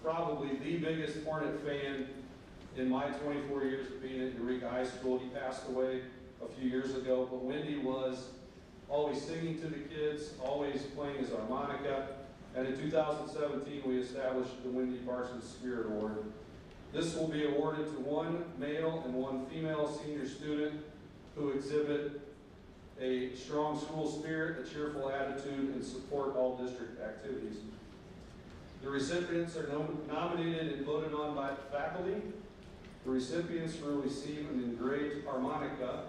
probably the biggest Hornet fan in my 24 years of being at Eureka High School. He passed away a few years ago, but Wendy was always singing to the kids, always playing his harmonica, and in 2017 we established the Wendy Parsons Spirit Award. This will be awarded to 1 male and 1 female senior student who exhibit a strong school spirit, a cheerful attitude, and support all district activities. The recipients are nominated and voted on by the faculty. The recipients will receive an engraved harmonica,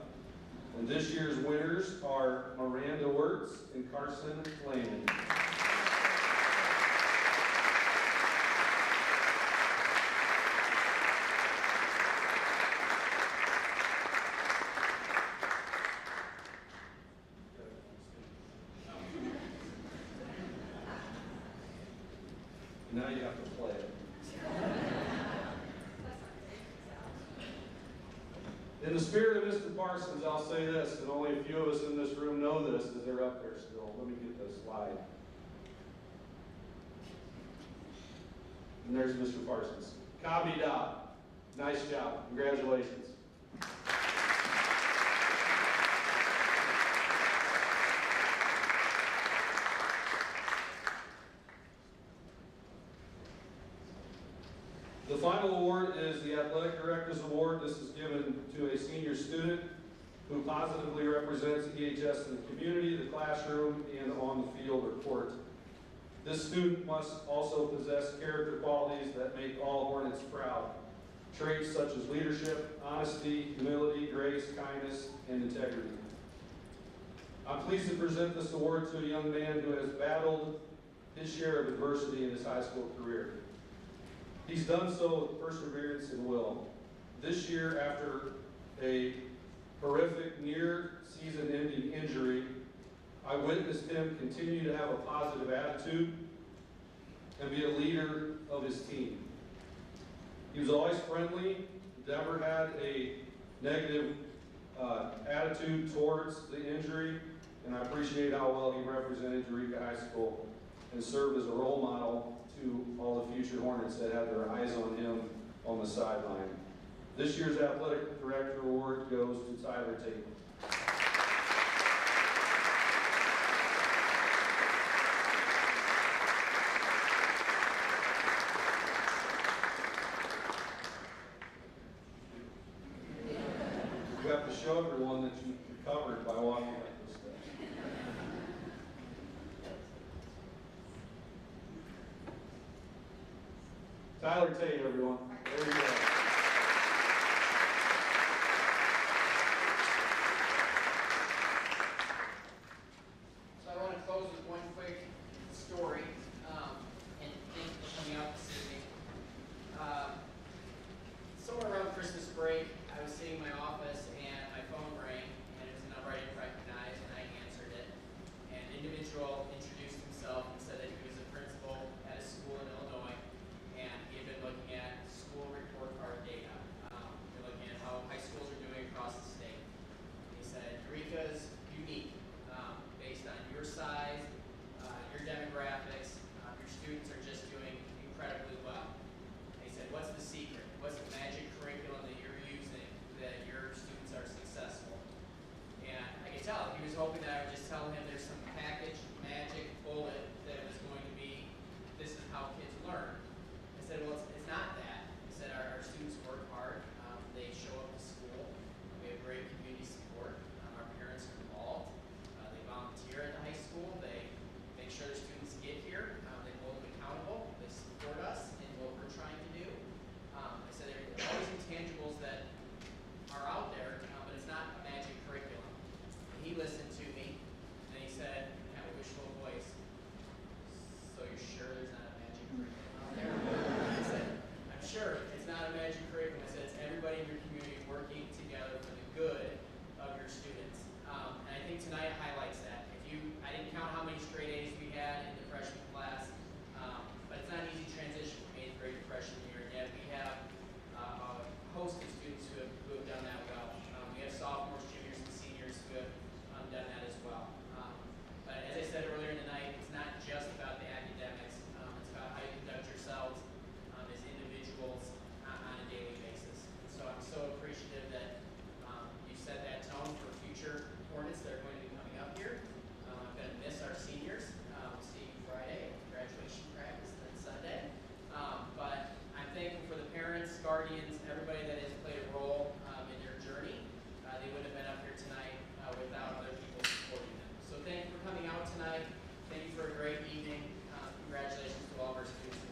and this year's winners are Miranda Wirtz and Carson Lehman. Now you have to play it. In the spirit of Mr. Parsons, I'll say this, and only a few of us in this room know this as they're up there still. Let me get this slide. And there's Mr. Parsons. Copy dot. Nice job. Congratulations. The final award is the Athletic Director's Award. This is given to a senior student who positively represents EHS in the community, the classroom, and on the field or court. This student must also possess character qualities that make all Hornets proud. Traits such as leadership, honesty, humility, grace, kindness, and integrity. I'm pleased to present this award to a young man who has battled his share of adversity in his high school career. He's done so with perseverance and will. This year, after a horrific near-season-ending injury, I witnessed him continue to have a positive attitude and be a leader of his team. He was always friendly, never had a negative attitude towards the injury, and I appreciate how well he represented Eureka High School and served as a role model to all the future Hornets that had their eyes on him on the sideline. This year's Athletic Director Award goes to Tyler Tate. You have to show everyone that you recovered by walking like this stuff. Tyler Tate, everyone. There you go. So I want to close with one quick story, and thank you for coming out this evening. Somewhere around Christmas break, I was sitting in my office and my phone rang, and it was a number I didn't recognize, and I answered it. And an individual introduced himself and said that he was a principal at a school in Illinois, and he had been looking at school report card data. We're looking at how high schools are doing across the state. And he said, Eureka is unique based on your size, your demographics. Your students are just doing incredibly well. And he said, what's the secret? What's the magic curriculum that you're using that your students are successful? And I could tell he was hoping that I would just tell him there's some packaged magic bullet that was going to be, this is how kids learn. I said, well, it's not that. I said, our students work hard. They show up to school. We have great community support. Our parents are involved. They volunteer at the high school. They make sure their students get here. They hold them accountable. They support us in what we're trying to do. I said, there are always intangibles that are out there, but it's not a magic curriculum. And he listened to me, and he said, I have a wishful voice. So you're sure there's not a magic curriculum out there? I said, I'm sure it's not a magic curriculum. I said, it's everybody in your community working together for the good of your students. And I think tonight highlights that. I didn't count how many straight A's we had in the freshman class, but it's not an easy transition from 8th grade to freshman year, and yet we have a host of students who have done that well. We have sophomores, juniors, and seniors who have done that as well. But as I said earlier in the night, it's not just about the academics. It's about how you conduct yourselves as individuals on a daily basis. And so I'm so appreciative that you set that tone for future Hornets that are going to be coming up here. I'm going to miss our seniors. We'll see you Friday, graduation practice, and then Sunday. But I'm thankful for the parents, guardians, everybody that has played a role in their journey. They wouldn't have been up here tonight without other people's thank you for coming out tonight. Thank you for a great evening. Congratulations to all of our students.